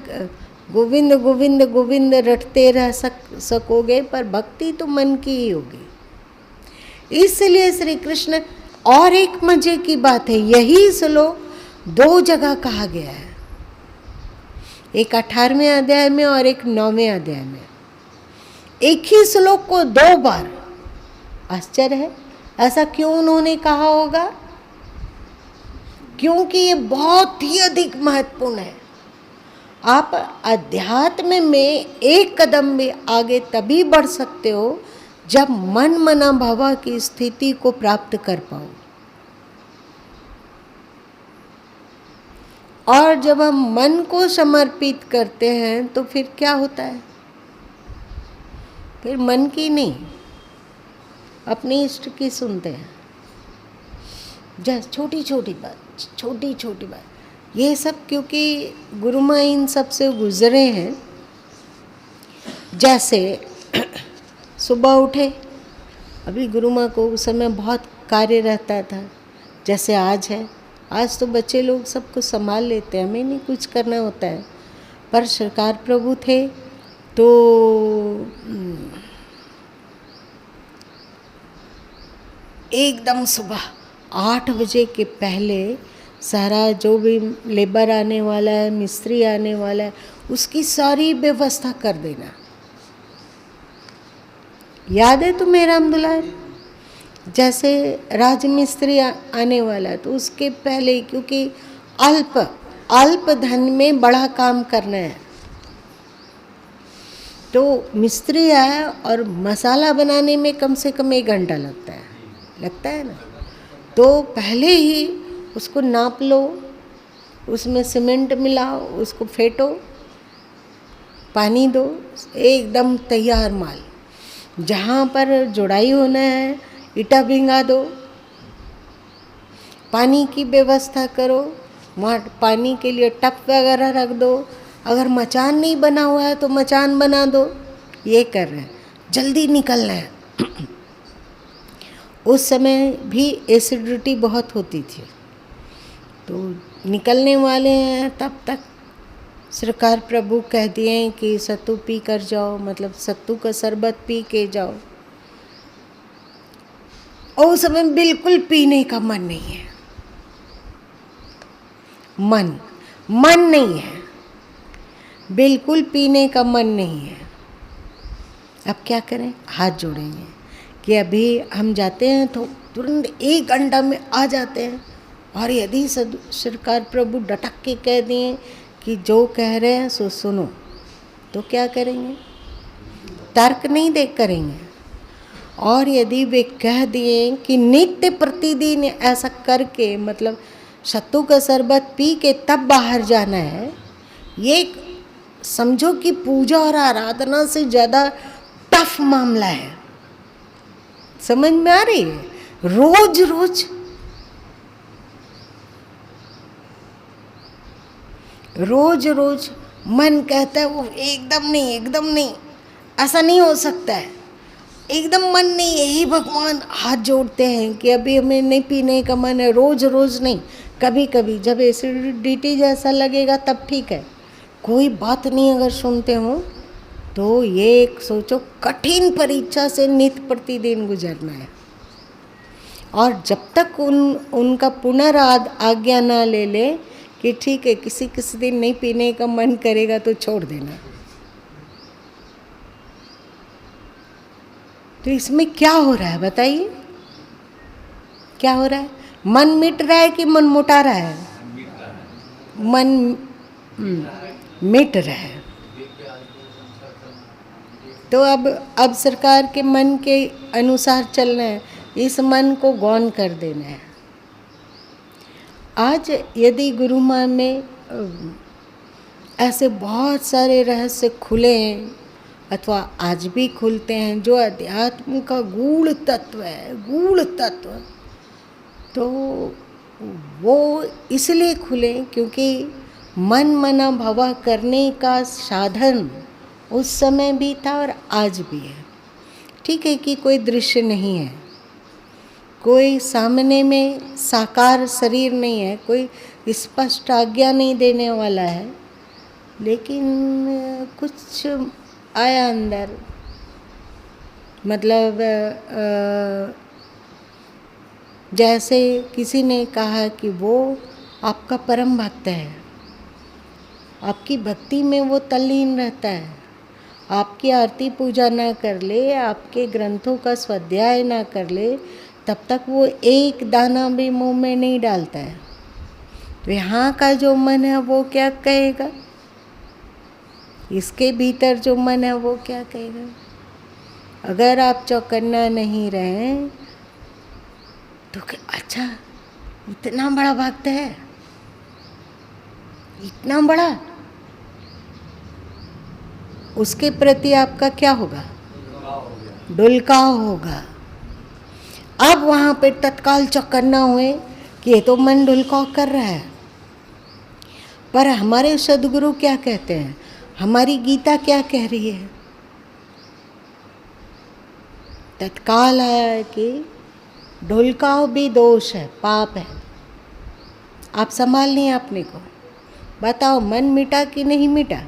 गोविंद गोविंद गोविंद रटते रह सकोगे, पर भक्ति तो मन की ही होगी। इसलिए श्री कृष्ण, और एक मजे की बात है, यही श्लोक 2 जगह कहा गया है, एक 18वें अध्याय में और एक 9वें अध्याय में। एक ही श्लोक को 2 बार। आश्चर्य है, ऐसा क्यों उन्होंने कहा होगा? क्योंकि ये बहुत ही अधिक महत्वपूर्ण है। आप अध्यात्म में एक कदम भी आगे तभी बढ़ सकते हो जब मन मना भावा की स्थिति को प्राप्त कर पाओ। और जब हम मन को समर्पित करते हैं तो फिर क्या होता है? फिर मन की नहीं, अपने इष्ट की सुनते हैं। जैसे छोटी छोटी बात, ये सब क्योंकि गुरु माँ इन सब से गुजरे हैं। जैसे सुबह उठे, अभी गुरु माँ को उस समय बहुत कार्य रहता था, जैसे आज है। आज तो बच्चे लोग सब कुछ संभाल लेते हैं, हमें नहीं कुछ करना होता है। पर सरकार प्रभु थे तो एकदम सुबह 8 बजे के पहले सारा जो भी लेबर आने वाला है, मिस्त्री आने वाला है, उसकी सारी व्यवस्था कर देना। याद है तुम्हें रामदुलार? जैसे राजमिस्त्री आने वाला है तो उसके पहले, क्योंकि अल्प धन में बड़ा काम करना है, तो मिस्त्री आया और मसाला बनाने में कम से कम 1 घंटा लगता है ना। तो पहले ही उसको नाप लो, उसमें सीमेंट मिलाओ, उसको फेंटो, पानी दो, एकदम तैयार माल। जहाँ पर जुड़ाई होना है ईटा भिंगा दो, पानी की व्यवस्था करो, वहाँ पानी के लिए टप वगैरह रख दो। अगर मचान नहीं बना हुआ है तो मचान बना दो। ये कर रहे हैं, जल्दी निकलना है। उस समय भी एसिडिटी बहुत होती थी, तो निकलने वाले हैं तब तक सरकार प्रभु कह दिए कि सत्तू पी कर जाओ, मतलब सत्तू का शरबत पी के जाओ। और उस समय बिल्कुल पीने का मन नहीं है, मन नहीं है, बिल्कुल पीने का मन नहीं है। अब क्या करें? हाथ जोड़ेंगे कि अभी हम जाते हैं तो तुरंत 1 घंटा में आ जाते हैं। और यदि सरकार प्रभु डटक के कह दिए कि जो कह रहे हैं सो सुनो, तो क्या करेंगे? तर्क नहीं दे करेंगे। और यदि वे कह दिए कि नित्य प्रतिदिन ऐसा करके, मतलब सत्तू का शरबत पी के तब बाहर जाना है, ये समझो कि पूजा और आराधना से ज़्यादा टफ मामला है। समझ में आ रही है? रोज मन कहता है वो एकदम नहीं, ऐसा नहीं हो सकता है, एकदम मन नहीं। यही भगवान हाथ जोड़ते हैं कि अभी हमें नहीं पीने का मन है, रोज नहीं, कभी कभी जब एसिडिटी जैसा लगेगा तब ठीक है, कोई बात नहीं। अगर सुनते हो तो ये एक सोचो, कठिन परीक्षा से नित्य प्रतिदिन गुजरना है। और जब तक उनका पुनराज्ञा ना ले कि ठीक है किसी दिन नहीं पीने का मन करेगा तो छोड़ देना। तो इसमें क्या हो रहा है बताइए? क्या हो रहा है? मन मिट रहा है कि मन मोटा रहा है? मन मिट रहा है। तो अब सरकार के मन के अनुसार चलना है, इस मन को गौन कर देना है। आज यदि गुरु माँ में ऐसे बहुत सारे रहस्य खुले हैं अथवा आज भी खुलते हैं जो अध्यात्म का गूढ़ तत्व है, गूढ़ तत्व। तो वो इसलिए खुले क्योंकि मन मना भवा करने का साधन उस समय भी था और आज भी है। ठीक है कि कोई दृश्य नहीं है, कोई सामने में साकार शरीर नहीं है, कोई स्पष्ट आज्ञा नहीं देने वाला है, लेकिन कुछ आया अंदर। मतलब जैसे किसी ने कहा कि वो आपका परम भक्त है, आपकी भक्ति में वो तल्लीन रहता है, आपकी आरती पूजा ना कर ले, आपके ग्रंथों का स्वाध्याय ना कर ले, तब तक वो एक दाना भी मुंह में नहीं डालता है। तो यहाँ का जो मन है वो क्या कहेगा, इसके भीतर जो मन है वो क्या कहेगा। अगर आप चौकन्ना नहीं रहे तो अच्छा इतना बड़ा भक्त है, इतना बड़ा, उसके प्रति आपका क्या होगा, डुलकाव होगा। अब वहाँ पे तत्काल चौकन्ना हुए कि ये तो मन डुलकाव कर रहा है। पर हमारे सदगुरु क्या कहते हैं, हमारी गीता क्या कह रही है, तत्काल है कि ढुलकाव भी दोष है, पाप है। आप संभाल नहीं अपने को, बताओ मन मिटा कि नहीं मिटा,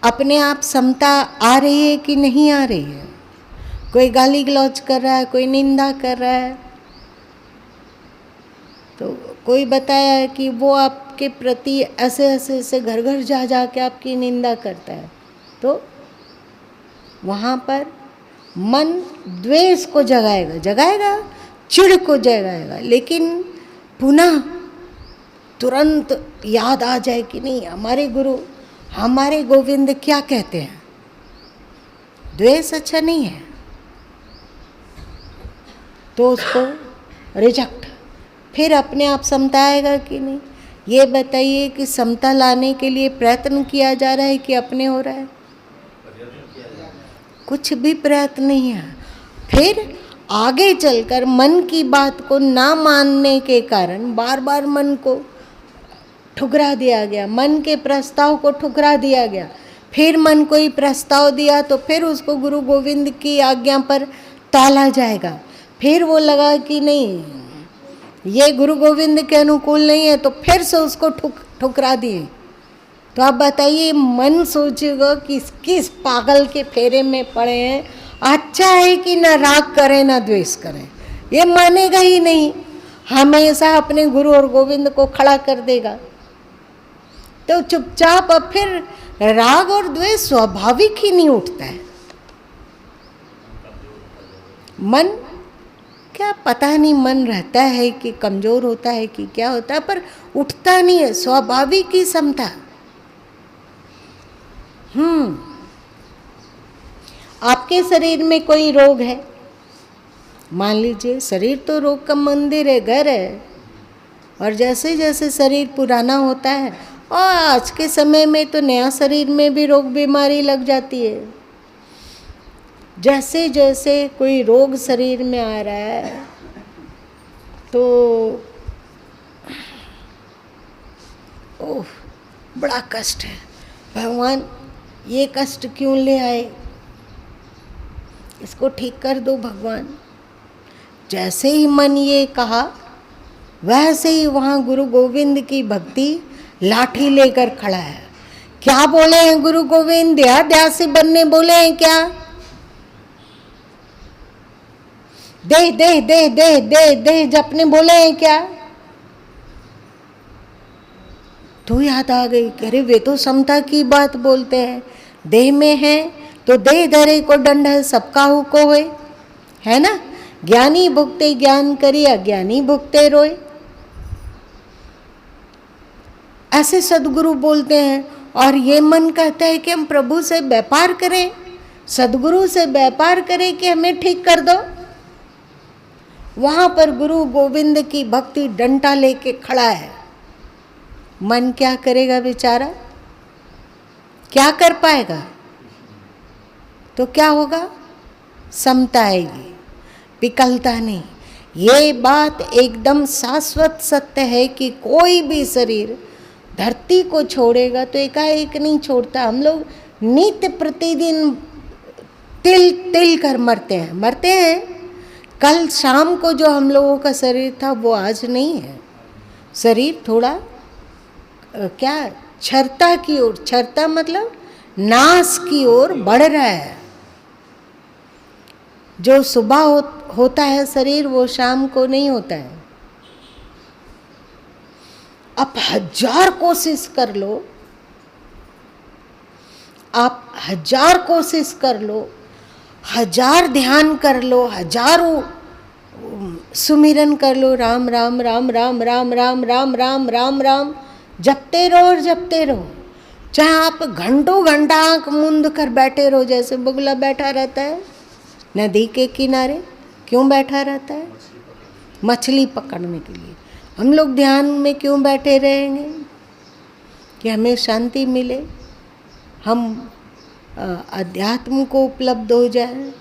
अपने आप समता आ रही है कि नहीं आ रही है। कोई गाली गलौज कर रहा है, कोई निंदा कर रहा है, तो कोई बताया है कि वो आपके प्रति ऐसे ऐसे ऐसे घर घर जा जा के आपकी निंदा करता है, तो वहाँ पर मन द्वेष को जगाएगा, जगाएगा, चिढ़ को जगाएगा, लेकिन पुनः तुरंत याद आ जाए कि नहीं हमारे गुरु, हमारे गोविंद क्या कहते हैं, द्वेष अच्छा नहीं है, तो उसको रिजेक्ट। फिर अपने आप समता आएगा कि नहीं, ये बताइए कि समता लाने के लिए प्रयत्न किया जा रहा है कि अपने हो रहा है, कुछ भी प्रयत्न नहीं है। फिर आगे चलकर मन की बात को ना मानने के कारण बार बार मन को ठुकरा दिया गया, मन के प्रस्ताव को ठुकरा दिया गया। फिर मन को ही प्रस्ताव दिया तो फिर उसको गुरु गोविंद की आज्ञा पर टाला जाएगा। फिर वो लगा कि नहीं ये गुरु गोविंद के अनुकूल नहीं है, तो फिर से उसको ठुकरा दिए। तो आप बताइए, मन सोचेगा कि किस पागल के फेरे में पड़े हैं, अच्छा है कि ना राग करें ना द्वेष करें, ये मानेगा ही नहीं, हमेशा अपने गुरु और गोविंद को खड़ा कर देगा। तो चुपचाप अब फिर राग और द्वेष स्वाभाविक ही नहीं उठता है। मन क्या पता नहीं, मन रहता है कि कमजोर होता है कि क्या होता है, पर उठता नहीं है, स्वाभाविक ही समता। आपके शरीर में कोई रोग है, मान लीजिए शरीर तो रोग का मंदिर है, घर है, और जैसे जैसे शरीर पुराना होता है, और आज के समय में तो नया शरीर में भी रोग बीमारी लग जाती है। जैसे जैसे कोई रोग शरीर में आ रहा है तो ओह बड़ा कष्ट है, भगवान ये कष्ट क्यों ले आए, इसको ठीक कर दो भगवान। जैसे ही मन ये कहा, वैसे ही वहाँ गुरु गोविंद की भक्ति लाठी लेकर खड़ा है। क्या बोले हैं गुरु गोविंद, देहाद्यासी बनने बोले हैं क्या, दे दे दे दे दे दे जपने बोले हैं क्या। तो याद आ गई कि अरे वे तो समता की बात बोलते हैं, देह में है तो देह धरे को दंड है, सबका हु को होए, है ना। ज्ञानी भुगते ज्ञान करी, अज्ञानी भुगते रोए, ऐसे सदगुरु बोलते हैं। और ये मन कहता है कि हम प्रभु से व्यापार करें, सदगुरु से व्यापार करें कि हमें ठीक कर दो। वहाँ पर गुरु गोविंद की भक्ति डंडा लेके खड़ा है, मन क्या करेगा बेचारा, क्या कर पाएगा? तो क्या होगा? समता आएगी, विकलता नहीं। ये बात एकदम शाश्वत सत्य है कि कोई भी शरीर धरती को छोड़ेगा तो एकाएक नहीं छोड़ता। हम लोग नित्य प्रतिदिन तिल तिल कर मरते हैं। कल शाम को जो हम लोगों का शरीर था वो आज नहीं है। शरीर थोड़ा क्या क्षरता की ओर, क्षरता मतलब नाश की ओर बढ़ रहा है। जो सुबह होता है शरीर वो शाम को नहीं होता है। आप 1000 कोशिश कर लो, आप 1000 कोशिश कर लो, 1000 ध्यान कर लो, 1000 सुमिरन कर लो, राम राम राम राम राम राम राम राम राम राम जपते रहो और जपते रहो। चाहे आप घंटों घंटा आंख मूंद कर बैठे रहो, जैसे बगुला बैठा रहता है नदी के किनारे, क्यों बैठा रहता है? मछली पकड़ने के लिए। हम लोग ध्यान में क्यों बैठे रहेंगे? कि हमें शांति मिले, हम अध्यात्म को उपलब्ध हो जाए,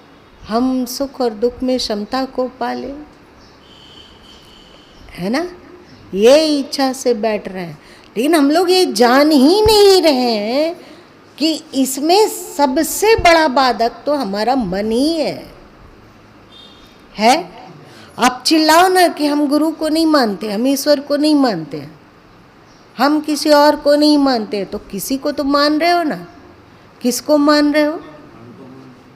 हम सुख और दुख में क्षमता को पाले, है ना? ये इच्छा से बैठ रहे हैं। लेकिन हम लोग ये जान ही नहीं रहे हैं कि इसमें सबसे बड़ा बाधक तो हमारा मन ही है। आप चिल्लाओ ना कि हम गुरु को नहीं मानते, हम ईश्वर को नहीं मानते, हम किसी और को नहीं मानते, तो किसी को तो मान रहे हो ना। किसको मान रहे हो?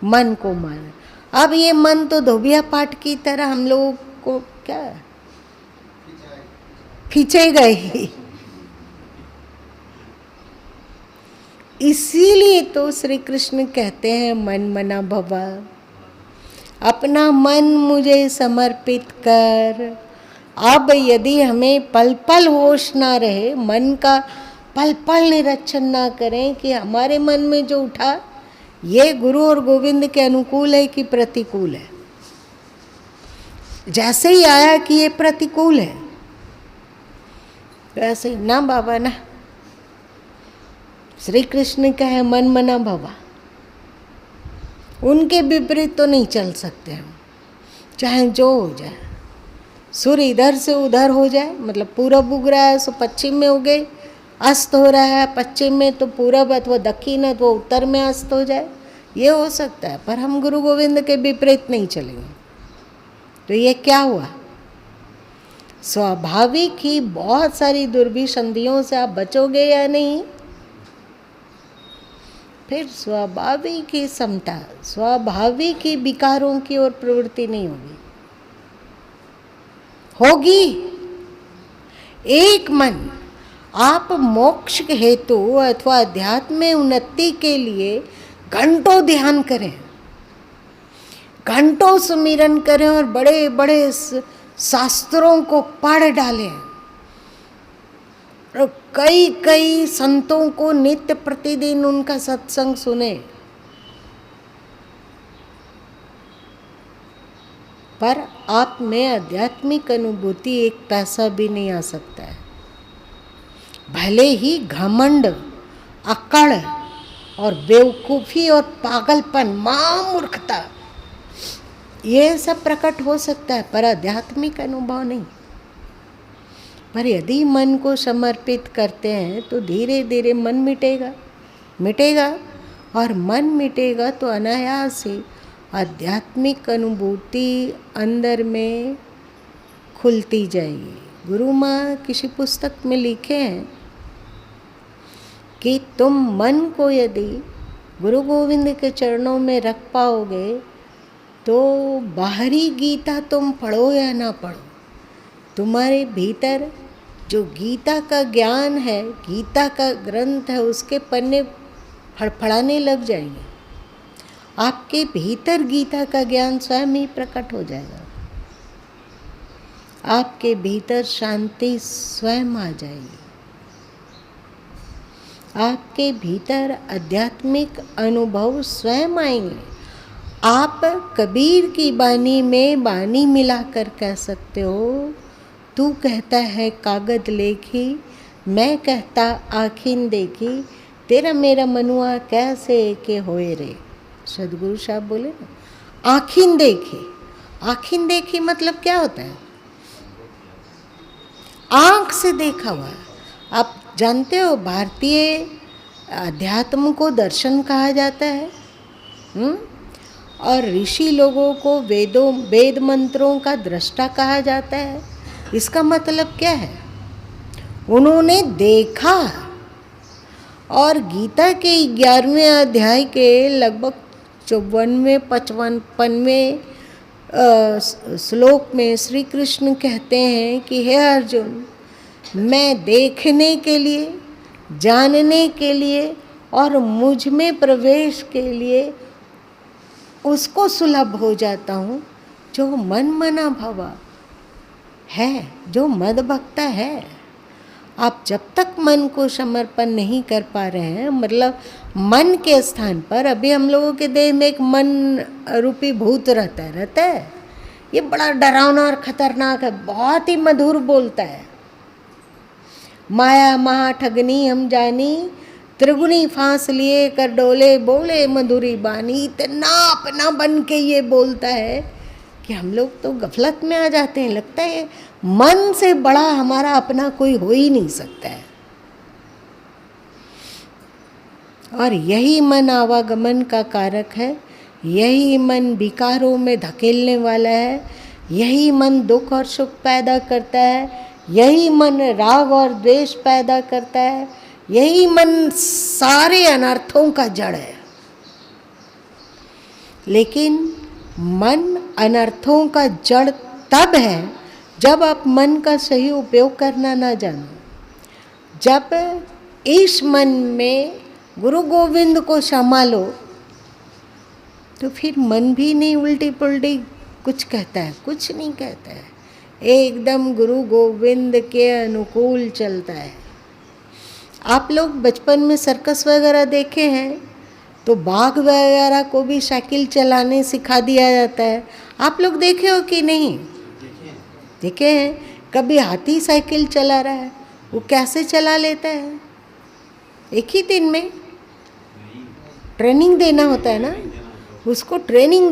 मन को मान रहे हो। अब ये मन तो धोबिया पाठ की तरह हम लोगों को क्या खींचेगा ही। इसीलिए तो श्री कृष्ण कहते हैं मन मना भवा, अपना मन मुझे समर्पित कर। अब यदि हमें पल पल होश ना रहे, मन का पल पल निरीक्षण ना करें कि हमारे मन में जो उठा ये गुरु और गोविंद के अनुकूल है कि प्रतिकूल है। जैसे ही आया कि ये प्रतिकूल है, वैसे ना बाबा ना, श्री कृष्ण का है मन मना भवा, उनके विपरीत तो नहीं चल सकते हम, चाहे जो हो जाए। सूर्य इधर से उधर हो जाए, मतलब पूरब उग रहा है सो पश्चिम में उगे, अस्त हो रहा है पश्चिम में तो पूरब अथवा दक्षिण अथवा उत्तर में अस्त हो जाए, ये हो सकता है। पर हम गुरु गोविंद के विपरीत नहीं चलेंगे। तो ये क्या हुआ? स्वाभाविक ही बहुत सारी दुर्भिसंधियों से आप बचोगे या नहीं? फिर स्वाभाविक ही समता, स्वाभाविक ही विकारों की ओर प्रवृत्ति नहीं होगी। एक मन आप मोक्ष हेतु अथवा अध्यात्म में उन्नति के लिए घंटों ध्यान करें, घंटों सुमिरन करें और बड़े बड़े शास्त्रों को पढ़ डालें और कई कई संतों को नित्य प्रतिदिन उनका सत्संग सुने, पर आप में आध्यात्मिक अनुभूति एक पैसा भी नहीं आ सकता है। भले ही घमंड, अकड़ और बेवकूफ़ी और पागलपन, महामूर्खता, ये सब प्रकट हो सकता है, पर आध्यात्मिक अनुभव नहीं। पर यदि मन को समर्पित करते हैं तो धीरे धीरे मन मिटेगा और मन मिटेगा तो अनायास ही आध्यात्मिक अनुभूति अंदर में खुलती जाएगी। गुरु माँ किसी पुस्तक में लिखे हैं कि तुम मन को यदि गुरु गोविंद के चरणों में रख पाओगे तो बाहरी गीता तुम पढ़ो या ना पढ़ो, तुम्हारे भीतर जो गीता का ज्ञान है, गीता का ग्रंथ है, उसके पन्ने फड़फड़ाने लग जाएंगे। आपके भीतर गीता का ज्ञान स्वयं ही प्रकट हो जाएगा, आपके भीतर शांति स्वयं आ जाएगी, आपके भीतर आध्यात्मिक अनुभव स्वयं आएंगे। आप कबीर की बानी में बानी मिलाकर कह सकते हो, तू कहता है कागज लेखी मैं कहता आखिन देखी, तेरा मेरा मनुआ कैसे के होए रे। सदगुरु साहब बोले ना, आखिन देखी। आखिन देखी मतलब क्या होता है? आँख से देखा हुआ। आप जानते हो भारतीय अध्यात्म को दर्शन कहा जाता है। और ऋषि लोगों को वेद मंत्रों का दृष्टा कहा जाता है। इसका मतलब क्या है? उन्होंने देखा। और गीता के 11वें अध्याय के लगभग 54-55वें श्लोक में श्री कृष्ण कहते हैं कि हे अर्जुन, मैं देखने के लिए, जानने के लिए और मुझ में प्रवेश के लिए उसको सुलभ हो जाता हूँ जो मन मना भवा है, जो मद भक्ता है। आप जब तक मन को समर्पण नहीं कर पा रहे हैं, मतलब मन के स्थान पर, अभी हम लोगों के देह में एक मन रूपी भूत रहता है। ये बड़ा डरावना और खतरनाक है, बहुत ही मधुर बोलता है। माया महा ठगनी हम जानी, त्रिगुणी फांस लिए कर डोले, बोले मधुरी बानी। इतना अपना बन के ये बोलता है कि हम लोग तो गफलत में आ जाते हैं। लगता है मन से बड़ा हमारा अपना कोई हो ही नहीं सकता है। और यही मन आवागमन का कारक है, यही मन विकारों में धकेलने वाला है, यही मन दुख और सुख पैदा करता है, यही मन राग और द्वेष पैदा करता है, यही मन सारे अनर्थों का जड़ है। लेकिन मन अनर्थों का जड़ तब है जब आप मन का सही उपयोग करना ना जानो। जब इस मन में गुरु गोविंद को संभालो तो फिर मन भी नहीं उल्टी पुल्टी कुछ कहता है, कुछ नहीं कहता है, एकदम गुरु गोविंद के अनुकूल चलता है। आप लोग बचपन में सर्कस वगैरह देखे हैं तो बाघ वगैरह को भी साइकिल चलाने सिखा दिया जाता है। आप लोग देखे हो कि नहीं? देखे हैं? कभी हाथी साइकिल चला रहा है, वो कैसे चला लेता है? एक ही दिन में ट्रेनिंग देना होता है ना, उसको ट्रेनिंग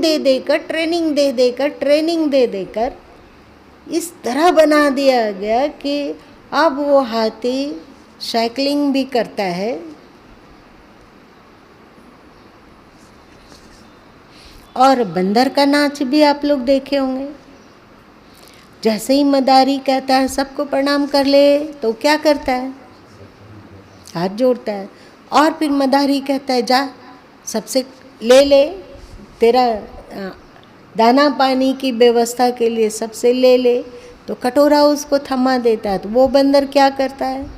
दे देकर इस तरह बना दिया गया कि अब वो हाथी साइकिलिंग भी करता है। और बंदर का नाच भी आप लोग देखे होंगे। जैसे ही मदारी कहता है सबको प्रणाम कर ले तो क्या करता है? हाथ जोड़ता है। और फिर मदारी कहता है जा सबसे ले, तेरा दाना पानी की व्यवस्था के लिए सबसे ले, तो कटोरा उसको थमा देता है। तो वो बंदर क्या करता है?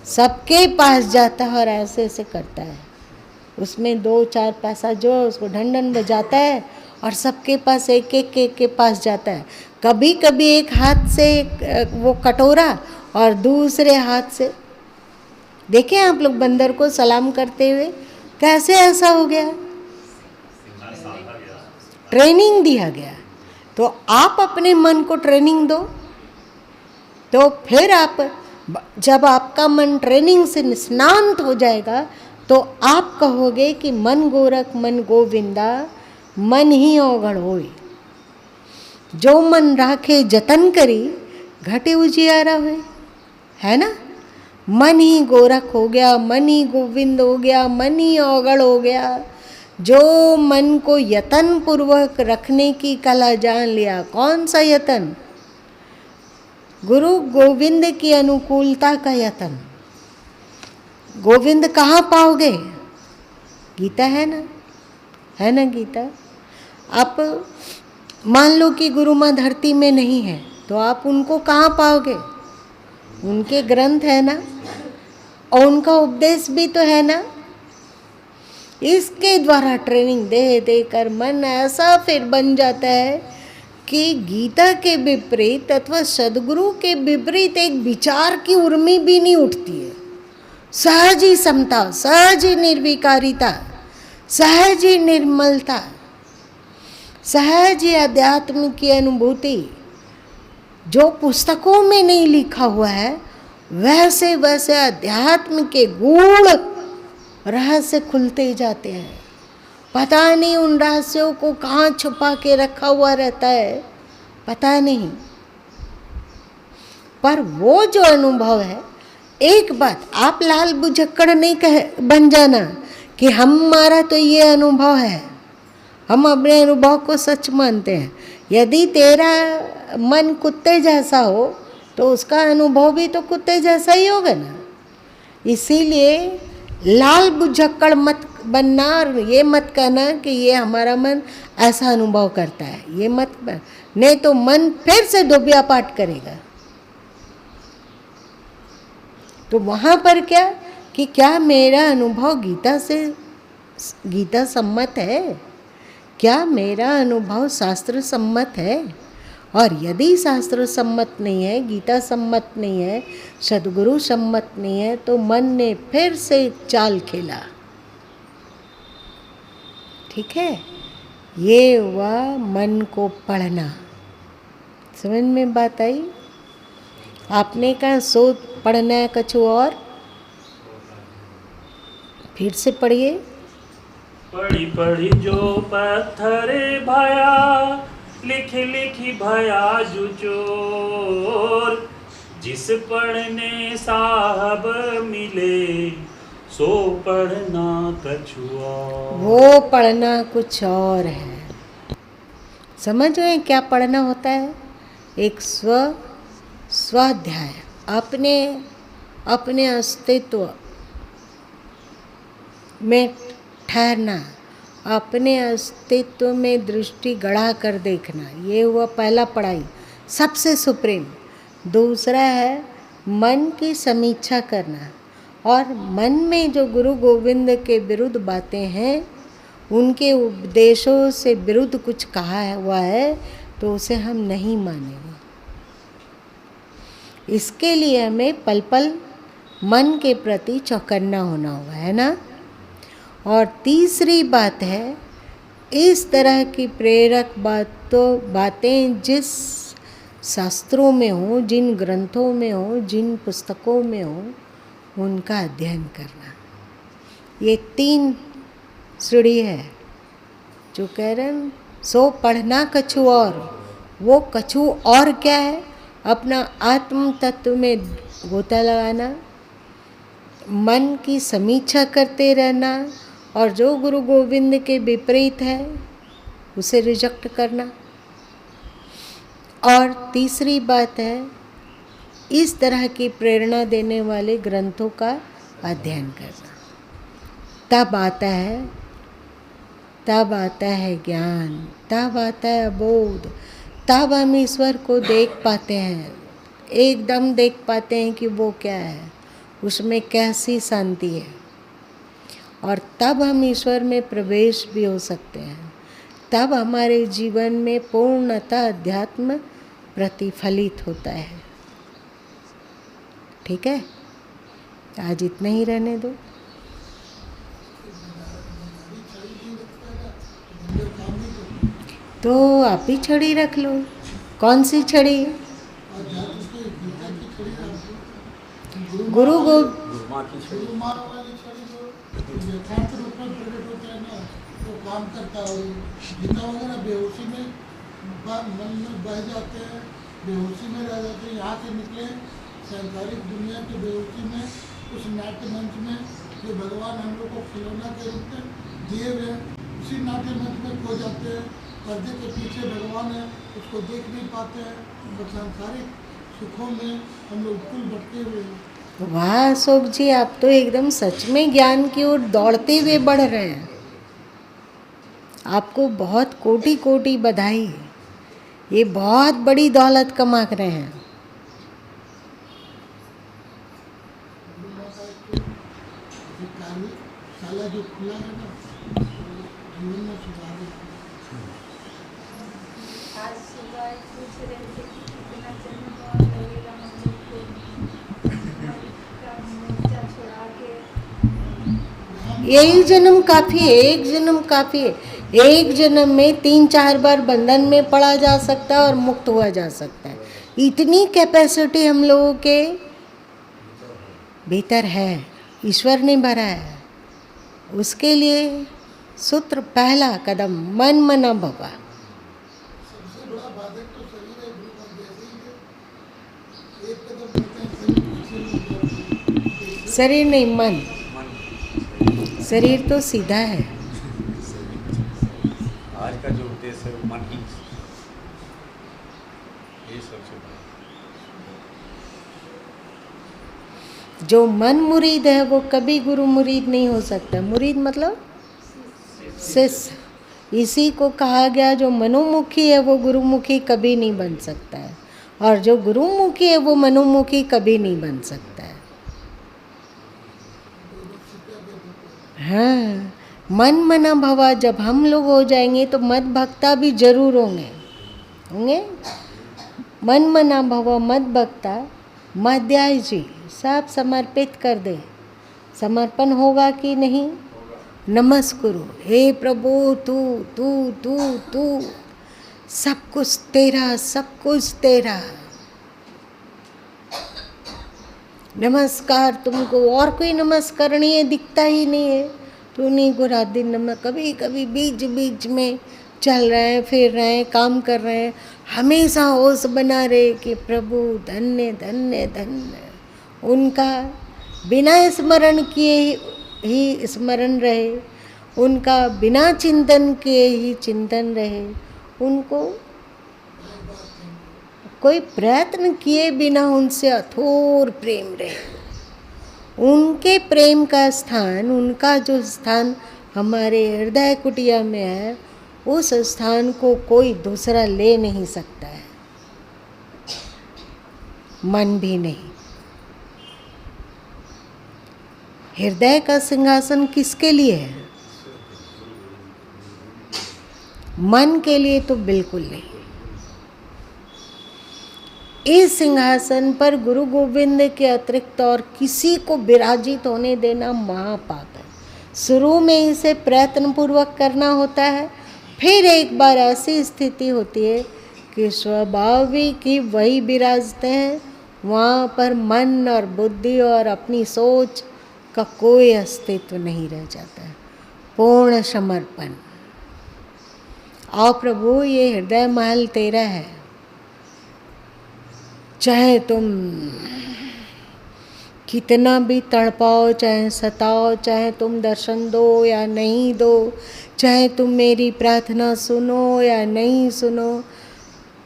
सबके पास जाता है और ऐसे ऐसे करता है। उसमें 2-4 पैसा जो है उसको ढंढन बजाता है और सबके पास एक के पास जाता है। कभी कभी एक हाथ से वो कटोरा और दूसरे हाथ से, देखें आप लोग बंदर को सलाम करते हुए, कैसे ऐसा हो गया? ट्रेनिंग दिया गया। तो आप अपने मन को ट्रेनिंग दो, तो फिर आप, जब आपका मन ट्रेनिंग से निष्णांत हो जाएगा तो आप कहोगे कि मन गोरख मन गोविंदा, मन ही अवघड़ होई। जो मन राखे जतन करी, घटे उजियारा हुए, है ना? मन ही गोरख हो गया, मन ही गोविंद हो गया, मन ही अवघड़ हो गया। जो मन को यतन पूर्वक रखने की कला जान लिया। कौन सा यतन? गुरु गोविंद की अनुकूलता का यतन। गोविंद कहाँ पाओगे? गीता है ना, है ना गीता? आप मान लो कि गुरु माँ धरती में नहीं है तो आप उनको कहाँ पाओगे? उनके ग्रंथ है ना, और उनका उपदेश भी तो है ना। इसके द्वारा ट्रेनिंग दे देकर मन ऐसा फिर बन जाता है कि गीता के विपरीत अथवा सदगुरु के विपरीत एक विचार की उर्मी भी नहीं उठती है। सहज ही समता, सहज ही निर्विकारिता, सहज ही निर्मलता, सहज ही अध्यात्म की अनुभूति, जो पुस्तकों में नहीं लिखा हुआ है वैसे वैसे अध्यात्म के गूढ़ रहस्य खुलते जाते हैं। पता नहीं उन रहस्यों को कहाँ छुपा के रखा हुआ रहता है, पता नहीं। पर वो जो अनुभव है, एक बात आप लाल बुझक्कड़ नहीं बन जाना कि हमारा तो ये अनुभव है, हम अपने अनुभव को सच मानते हैं। यदि तेरा मन कुत्ते जैसा हो तो उसका अनुभव भी तो कुत्ते जैसा ही होगा ना। इसीलिए लाल बुझक्कड़ मत बनना और ये मत कहना कि ये हमारा मन ऐसा अनुभव करता है, ये मत नहीं तो मन फिर से डोबिया पाठ करेगा। तो वहाँ पर क्या कि क्या मेरा अनुभव गीता सम्मत है, क्या मेरा अनुभव शास्त्र सम्मत है? और यदि शास्त्र सम्मत नहीं है, गीता सम्मत नहीं है, सद्गुरु सम्मत नहीं है, तो मन ने फिर से चाल खेला। ठीक है, ये हुआ मन को पढ़ना। समझ में बात आई? आपने कहा सो पढ़ना है कछु और, फिर से पढ़िए। पढ़ी पढ़ी जो पत्थर भया, लिखी लिखी भया जुचोर, जिस पढ़ने साहब मिले, सो पढ़ना कछु और। वो पढ़ना कुछ और है। समझ गए क्या पढ़ना होता है? एक स्वाध्याय, अपने अस्तित्व में ठहरना, अपने अस्तित्व में दृष्टि गड़ा कर देखना, ये हुआ पहला पढ़ाई, सबसे सुप्रीम। दूसरा है मन की समीक्षा करना, और मन में जो गुरु गोविंद के विरुद्ध बातें हैं, उनके उपदेशों से विरुद्ध कुछ कहा हुआ है तो उसे हम नहीं मानेंगे। इसके लिए हमें पल पल मन के प्रति चौकन्ना होना होगा, है ना। और तीसरी बात है, इस तरह की प्रेरक बातें जिस शास्त्रों में हो, जिन ग्रंथों में हो, जिन पुस्तकों में हो, उनका अध्ययन करना। ये 3 सीढ़ी है जो कह रहे हैं सो पढ़ना कछु और। वो कछु और क्या है? अपना आत्म तत्व में गोता लगाना, मन की समीक्षा करते रहना, और जो गुरु गोविंद के विपरीत है उसे रिजेक्ट करना। और तीसरी बात है, इस तरह की प्रेरणा देने वाले ग्रंथों का अध्ययन करना। तब आता है ज्ञान, तब आता है बोध, तब हम ईश्वर को देख पाते हैं, एकदम देख पाते हैं कि वो क्या है, उसमें कैसी शांति है। और तब हम ईश्वर में प्रवेश भी हो सकते हैं। तब हमारे जीवन में पूर्णतः अध्यात्म प्रतिफलित होता है। ठीक है, आज इतना ही रहने दो। तो आप ही छड़ी रख लो। कौन सी छड़ी? गुरु गो यथार्थ रूप में प्रकट होता है ना, तो काम करता है। गीता वगैरह बेहोशी में मन में बह जाते हैं, बेहोशी में रह जाते हैं। यहाँ से निकले सांसारिक दुनिया की बेहोशी में, उस नाट्य मंच में जो भगवान हम लोग को खिलौना के रूप में दिए हुए हैं, उसी नाट्य मंच में खो जाते हैं। पर्दे के पीछे भगवान है, उसको देख नहीं पाते हैं। तो सांसारिक सुखों में हम लोग कुल भटके हुए हैं। वाह अशोक जी, आप तो एकदम सच में ज्ञान की ओर दौड़ते हुए बढ़ रहे हैं। आपको बहुत कोटि कोटि बधाई। ये बहुत बड़ी दौलत कमा रहे हैं। जो खुला है ना, जीवन में सुधार है। आज सुबह पूछ रहे थे कि कितना जन्म और लगेगा हम लोग को का मोर्चा छोड़ा के। यही जन्म काफ़ी है, एक जन्म काफ़ी है। एक जन्म में 3-4 बार बंधन में पड़ा जा सकता है और मुक्त हुआ जा सकता है। इतनी कैपेसिटी हम लोगों के भीतर है, ईश्वर ने भरा है। उसके लिए सूत्र पहला कदम मन मना भवा। सबसे बड़ा बाधक तो शरीर है गुरु और जैसे ही एक कदम बढ़ते हैं शरीर नहीं, मन। शरीर तो सीधा है। आज का जो उद्देश्य है वो मन ही, ये सबसे बड़ा। जो मन मुरीद है वो कभी गुरु मुरीद नहीं हो सकता। मुरीद मतलब शिष्य। इसी को कहा गया जो मनोमुखी है वो गुरुमुखी कभी नहीं बन सकता है, और जो गुरुमुखी है वो मनोमुखी कभी नहीं बन सकता है। हाँ, मन मना भवा जब हम लोग हो जाएंगे तो मद भक्ता भी जरूर होंगे। मन मना भवा मद भक्ता मध्याय जी सब समर्पित कर दे। समर्पण होगा कि नहीं? नमस्कुरु, हे प्रभु तू तू तू तू, सब कुछ तेरा, सब कुछ तेरा। नमस्कार तुमको, और कोई नमस्करणीय दिखता ही नहीं है। तू नहीं को रात दिन नमक, कभी कभी बीच बीच में चल रहे हैं, फिर रहे हैं, काम कर रहे हैं, हमेशा होश बना रहे कि प्रभु धन्य धन्य धन्य। उनका बिना स्मरण किए ही स्मरण रहे, उनका बिना चिंतन किए ही चिंतन रहे, उनको कोई प्रयत्न किए बिना उनसे अथोर प्रेम रहे। उनके प्रेम का स्थान, उनका जो स्थान हमारे हृदय कुटिया में है, उस स्थान को कोई दूसरा ले नहीं सकता है, मन भी नहीं। हृदय का सिंहासन किसके लिए है? मन के लिए तो बिल्कुल नहीं। इस सिंहासन पर गुरु गोविंद के अतिरिक्त और किसी को विराजित होने देना महापाप है। शुरू में इसे प्रयत्न पूर्वक करना होता है, फिर एक बार ऐसी स्थिति होती है कि स्वाभाविक ही वही विराजते हैं। वहाँ पर मन और बुद्धि और अपनी सोच का कोई अस्तित्व नहीं रह जाता है। पूर्ण समर्पण। आओ प्रभु, ये हृदय महल तेरा है। चाहे तुम कितना भी तड़पाओ, चाहे सताओ, चाहे तुम दर्शन दो या नहीं दो, चाहे तुम मेरी प्रार्थना सुनो या नहीं सुनो,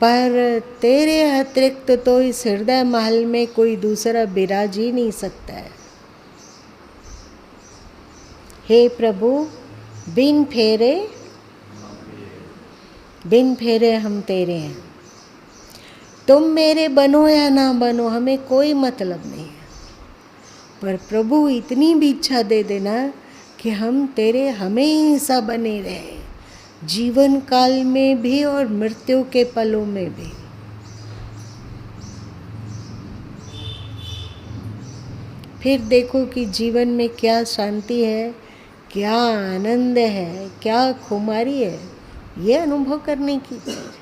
पर तेरे अतिरिक्त तो इस हृदय महल में कोई दूसरा विराज ही नहीं सकता है। हे प्रभु, बिन फेरे हम तेरे हैं। तुम मेरे बनो या ना बनो, हमें कोई मतलब नहीं है, पर प्रभु इतनी भी इच्छा दे देना कि हम तेरे हमेशा बने रहे, जीवन काल में भी और मृत्यु के पलों में भी। फिर देखो कि जीवन में क्या शांति है, क्या आनंद है, क्या खुमारी है, ये अनुभव करने की चीज़ है।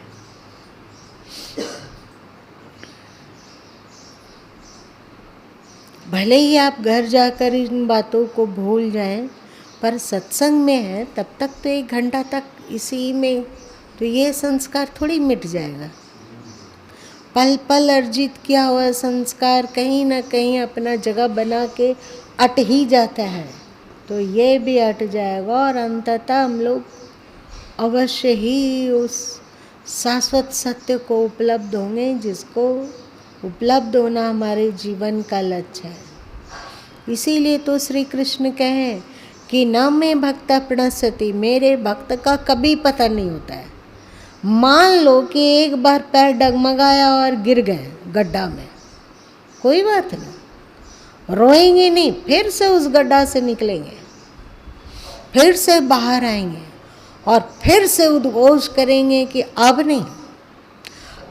भले ही आप घर जाकर इन बातों को भूल जाएं, पर सत्संग में है तब तक तो 1 घंटा तक इसी में, तो ये संस्कार थोड़ी मिट जाएगा। पल पल अर्जित किया हुआ संस्कार कहीं ना कहीं अपना जगह बना के अट ही जाता है, तो ये भी अट जाएगा और अंततः हम लोग अवश्य ही उस शाश्वत सत्य को उपलब्ध होंगे, जिसको उपलब्ध होना हमारे जीवन का लक्ष्य है। इसीलिए तो श्री कृष्ण कहें कि न मैं भक्त प्रणश्यति, मेरे भक्त का कभी पता नहीं होता है। मान लो कि एक बार पैर डगमगाया और गिर गए गड्ढा में, कोई बात नहीं, रोएंगे नहीं, फिर से उस गड्ढा से निकलेंगे, फिर से बाहर आएंगे और फिर से उद्घोष करेंगे कि अब नहीं,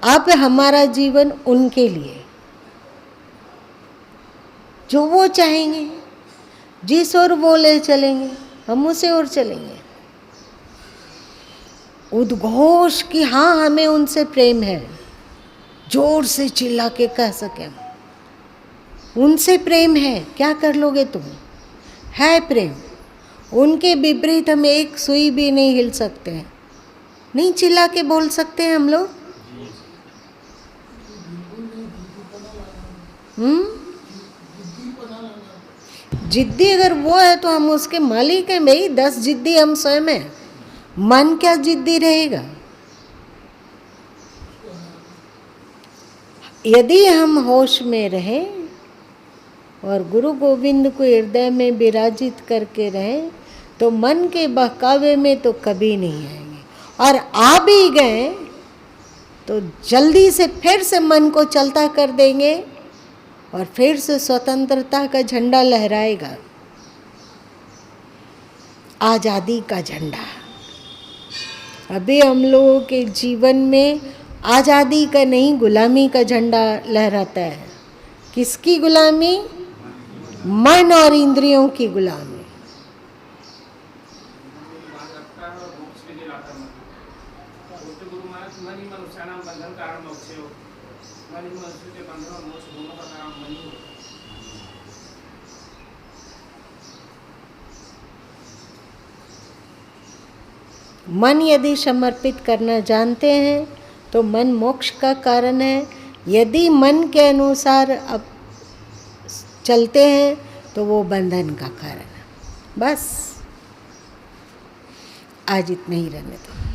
अब हमारा जीवन उनके लिए, जो वो चाहेंगे, जिस ओर वो ले चलेंगे हम उसे ओर चलेंगे। उद्घोष कि हाँ हमें उनसे प्रेम है, जोर से चिल्ला के कह सकें, उनसे प्रेम है, क्या कर लोगे तुम? है प्रेम, उनके विपरीत हम एक सुई भी नहीं हिल सकते हैं। नहीं चिल्ला के बोल सकते हैं हम लोग? जिद्दी अगर वो है तो हम उसके मालिक हैं भाई। 10 जिद्दी हम स्वयं हैं, मन क्या जिद्दी रहेगा? यदि हम होश में रहें और गुरु गोविंद को हृदय में विराजित करके रहें तो मन के बहकावे में तो कभी नहीं आएंगे, और आ भी गए तो जल्दी से फिर से मन को चलता कर देंगे और फिर से स्वतंत्रता का झंडा लहराएगा, आज़ादी का झंडा। अभी हम लोगों के जीवन में आज़ादी का नहीं, गुलामी का झंडा लहराता है। किसकी गुलामी? मन और इंद्रियों की गुलामी। मन यदि समर्पित करना जानते हैं तो मन मोक्ष का कारण है। यदि मन के अनुसार अब चलते हैं तो वो बंधन का कारण है। बस आज इतना ही रहने दो।